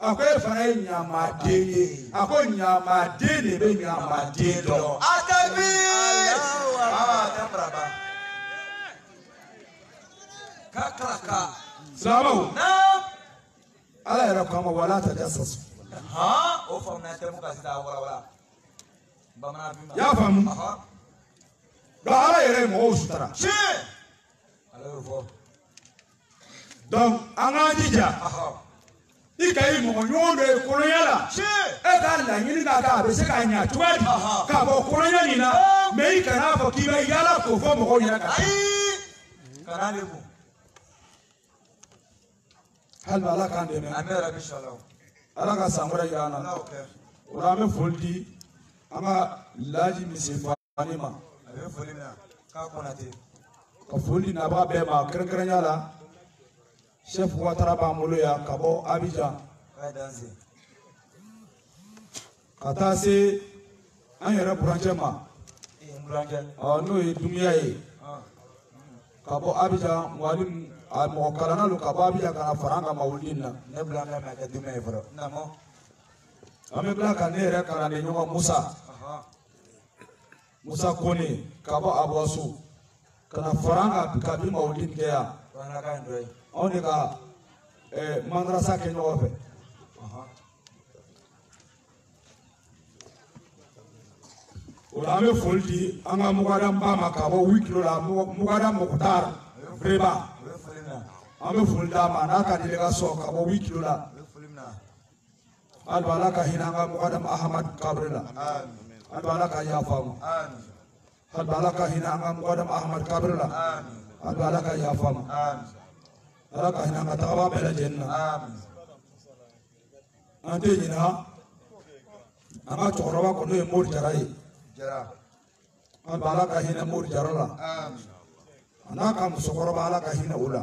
a ko e fana ye ɲamaden ye a ko ɲamaden de bɛ ɲamaden dɔn a ka bi ka karaka silamɛw ala yɛrɛ ko a ma wala ta jassasu o faamuya tɛ mun ka sisan wala i y'a faamu donc ala yɛrɛ ye mɔgɔw sutura donc an k'an jija i ka i mɔgɔ ɲɔgɔn dɔ ye kɔnɔya la e ka laɲini k'a kan a bɛ se ka ɲa cogoya di k'a bɔ kɔnɔya nin na mais i kan'a fɔ k'i bɛ yaala k'o fɔ mɔgɔw ɲɛna ka hali ala k'an dɛmɛ ala ka san wɛrɛ yira an na o la an bɛ foli di an ka Laji Misifani ma ka foli di nabaga bɛɛ ma kɛrɛnkɛrɛnya la chef Ouattara b'an bolo yan ka bɔ Abidjan ka taa se an yɛrɛ burancɛ ma n'o ye Dumiya ye ka bɔ Abidjan Moualim a mɔgɔ kalanna don ka bɔ Abidjan ka na fara an ka mawuludi na an bɛ tila ka ne yɛrɛ kalanden ɲɔgɔn Musa Kone ka bɔ Abuasu ka na fara an ka bi mawuludi kɛ yan anw de ka madrasa kɛ ɲɔgɔn fɛ o la an bɛ foli di an ka Mugada ba ma ka bɔ 8 kilo la Mugada Mokhtar Breba an bɛ foli d'a ma n'a ka délégation ka bɔ 8 kilo la hali bi ala ka hinɛ an ka Mugada Ahmad Kabore la hali bi ala ka yafa ma hali bi ala ka hinɛ an ka Mugada Ahmad Kabore la hali bi ala ka yafa ma ala ka hinɛ an ka tagaba bɛɛ lajɛlen na an tɛ ɲinɛ an ka cɛkɔrɔba kɔni n'o ye Mori Jara ye hali bi ala ka hinɛ Mori Jara la a n'a ka musokɔrɔba ala ka hinɛ o la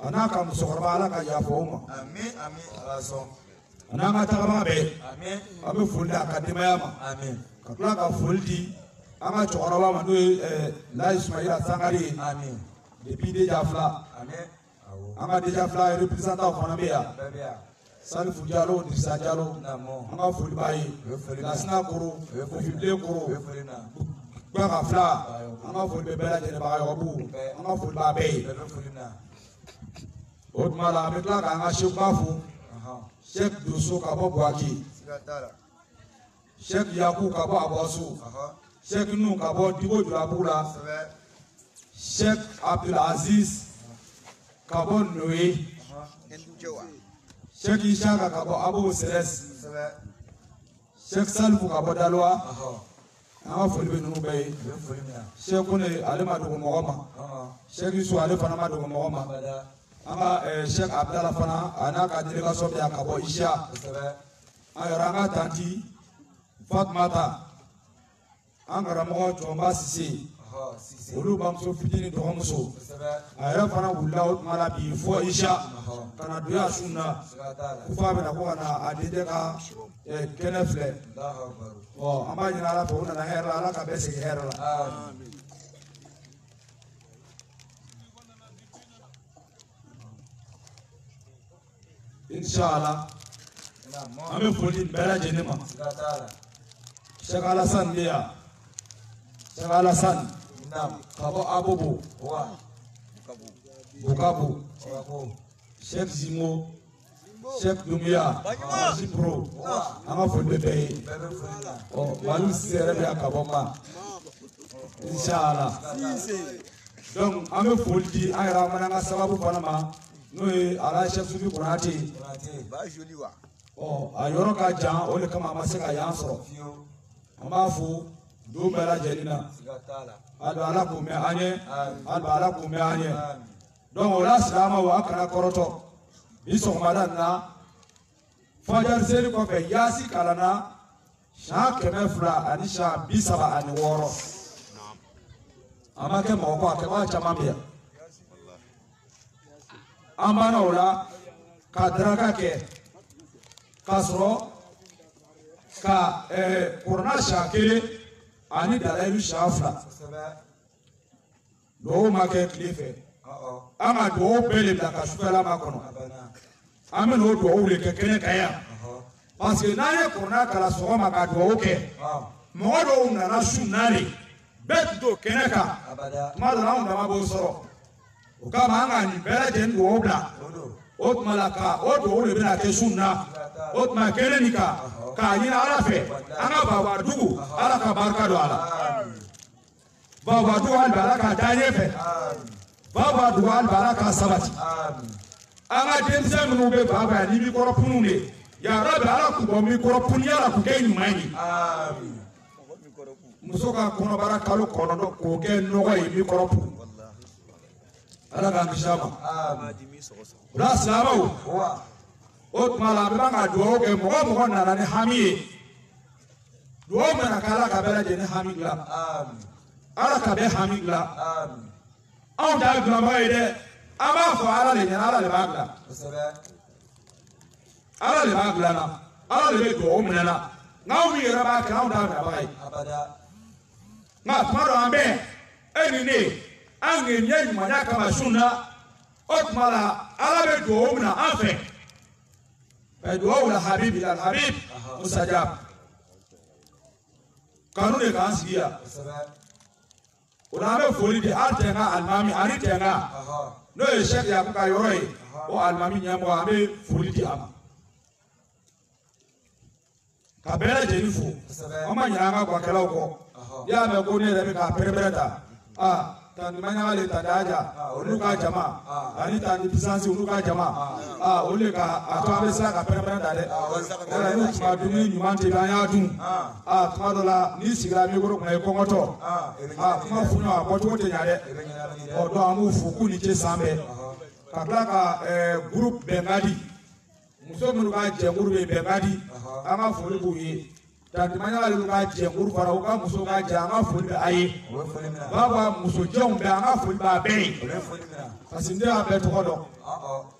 a n'a ka musokɔrɔba ala ka yafa o ma a n'an ka tagaba bɛɛ an bɛ foli di a ka denbaya ma ka tila ka foli di an ka cɛkɔrɔba ma n'o ye Laji Ismaila Sangare ye depuis Deja Fila an ka Deja Fila représentant fana bɛ yan Salifu Jalo Dirisa Jalo an ka foli b'a ye Lasina Koro Kofibilen Koro Gbaka Fila an ka foli bɛ bɛɛ lajɛlen Bagayogo an ka foli b'a bɛɛ ye o tuma la an bɛ tila k'an ka sekuba fo Sheikh Doso ka bɔ Buwaki Sheikh Yaku ka bɔ Abuasu Sheikh Nu ka bɔ Dibo Julabugu la Sheikh Abdul Aziz ka bɔ Noye Sheikh Ishaka ka bɔ Abo Seres Sheikh Salifu ka bɔ Dalwa an ka foli bɛ ninnu bɛɛ ye Sheikh Kone ale ma dogo mɔgɔ ma Sheikh Isu ale fana ma dogo mɔgɔ ma an ka Sheikh Abdala fana a n'a ka délégation bɛ yan ka bɔ Isha an yɛrɛ an ka tanti Fatumata an karamɔgɔ Jɔnba Sise olu bamuso fitinin dɔgɔmuso a yɛrɛ fana wulila o tuma la bi fɔ Isha ka na don yan su na ko f'a bɛna ko ka na a den ka kɛnɛ filɛ an b'a ɲini ala fɛ u nana hɛrɛ la ala ka bɛɛ segin hɛrɛ la inshallah an bɛ foli bɛɛ lajɛlen ma Sheikh Alassane bɛ yan Sheikh Alassane ka bɔ Abobo Bukavu Sheikh Zimo Sheikh Dumiya Zipro an ka foli bɛ bɛɛ ye Walu Sise yɛrɛ bɛ yan ka bɔ Ma inshallah donc an bɛ foli di an yɛrɛ an fana ka sababu fana ma n'o ye ala Sheikh Sufi Konate a yɔrɔ ka jan o de kama a ma se ka yan sɔrɔ an b'a fo don bɛɛ lajɛlen na hali bi ala k'o mɛn an ye hali bi ala k'o mɛn an ye donc o la silamɛw a kana kɔrɔtɔ bi sɔgɔmada in na fajari seli kɔfɛ yaasi kalanna siɲɛ 200 ani siɲɛ 36 a ma kɛ mɔgɔ kɔ a kɛbaga caman bɛ yan an banna o la ka daraka kɛ k'a sɔrɔ ka kurana siɲɛ 1 ani dalayilu siɲɛ 2 duwawu ma kɛ tile fɛ an ka duwawu bɛɛ de bila ka sufɛla ma kɔnɔ an bɛ n'o duwawu de kɛ kɛnɛ kan yan parce que n'an ye kurana kalan sɔgɔma ka duwawu kɛ mɔgɔ dɔw nana su naani bɛɛ tun t'o kɛnɛ kan tuma dɔ la anw dama b'o sɔrɔ o kama an ka nin bɛɛ lajɛlen duwawu bila o tuma la ka o duwawu de bɛna kɛ su na o tuma kɛnɛ nin kan k'a ɲini ala fɛ an ka Babadugu ala ka barika don a la Babadugu hali bi ala ka taa ɲɛfɛ Babadugu hali bi ala ka sabati an ka denmisɛn minnu bɛ Baba yan ni mikɔrɔpunu de yarabi ala k'u bɔ mikɔrɔpuniya la k'u kɛ ɲuman ye muso ka kɔnɔbara kalo 9 k'o kɛ nɔgɔ ye mikɔrɔpu ala k'an kisi a ma o la silamɛw o tuma la an bɛ ka dugawu kɛ mɔgɔ o mɔgɔ nana ni hami ye dugawu mana kɛ ala ka bɛɛ lajɛlen hami dilan ala ka bɛɛ hami dilan anw t'a dilanbaga ye dɛ an b'a fɔ ala de ɲɛna ala de b'a dilan ala de b'a dilan na ala de bɛ dugawu minɛ na n'anw min yɛrɛ b'a kɛ anw t'a dilanbaga ye nka tuma dɔ an bɛ e ni ne an ŋɛ ɲɛ ɲumanya kama sun na o tuma la ala bɛ dugawu minɛ an fɛ dugawu la habibi la habib musajab kanu de k'an sigi yan o la an bɛ foli di an tɛnka alimami ani tɛnka n'o ye sɛki yaku ka yɔrɔ ye o alimami ɲɛmɔgɔ an bɛ foli di a ma ka bɛɛ lajɛlen fo an ma ɲinɛ an ka guwakɛlaw kɔ n'i y'a mɛn ko ne yɛrɛ bɛ k'a pɛrɛpɛrɛ ta tani maɲagale tani aja olu ka jama ani tani bisansi olu ka jama olu de ka a to an bɛ sira ka pɛrɛn-pɛrɛn ta dɛ wala n'u tuma dumuni ɲuman tɛ an y'a dun tuma dɔ la n'i sigira mikoro kunna i kɔngɔtɔ kuma f'u ɲɔgɔn a bɔcogo tɛ ɲa dɛ donc an b'u fo k'u ni ce san bɛɛ ka tila ka groupe bɛnkadi muso minnu ka jɛkulu bɛ bɛnkadi an ka foli b'u ye tani maɲagale ka jɛkulu fara u ka muso ka jɛ an ka foli bɛ a ye b'a fɔ musojɛnw bɛ an ka foli b'a bɛɛ ye parce que ne y'a bɛɛ tɔgɔ dɔn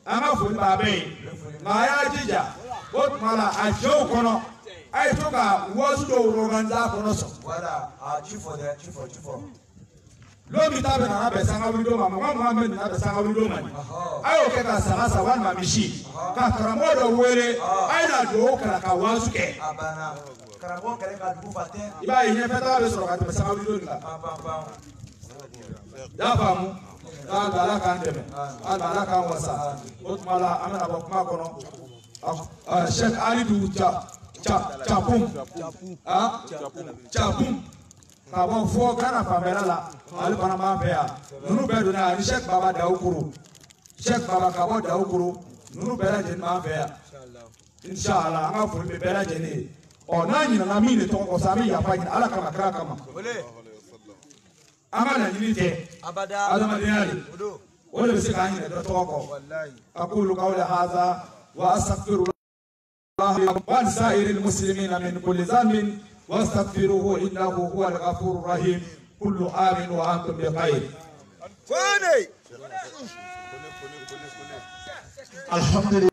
an ka foli b'a bɛɛ ye nka a y'a jija o tuma la a jɛw kɔnɔ a ye to ka wɔsi dɔw organiser a kɔnɔ sɔn lomi ta bɛ nana bɛn sanga wuli don ma mɔgɔ mɔgɔ bɛ nana bɛn sanga wuli don ma a y'o kɛ ka saga sa walima misi ka karamɔgɔ dɔ wele a ye na dugawu kalan ka wɔsi kɛ i b'a ye ɲɛfɛtaga bɛ sɔrɔ ka tɛmɛ sanga wuli don la y'a faamu ala k'an dɛmɛ ala k'an wasa o tuma la an bɛna bɔ kuma kɔnɔ Sheikh Alidu Capum ka bɔ fɔ Gana fanfɛla la ale fana b'an fɛ yan ninnu bɛɛ donna yan ni Sheikh Baba Dawukuru Sheikh Baba ka bɔ Dawukuru ninnu bɛɛ lajɛlen b'an fɛ yan inshallah an ka foli bɛ bɛɛ lajɛlen ye n'an ɲinɛna min de tɔgɔ kɔ sa an bɛ yafa ɲini ala kama kira kama an ka laɲini tɛ adamadenya de o de bɛ se k'an ɲinɛ dɔ tɔgɔ kɔ aqulu qawli hadha wa astaghfirullah wa lisa'iril muslimina min kulli dhanbin واستغفروه انه هو الغفور الرحيم كل آمن وانتم بخير. الحمد لله.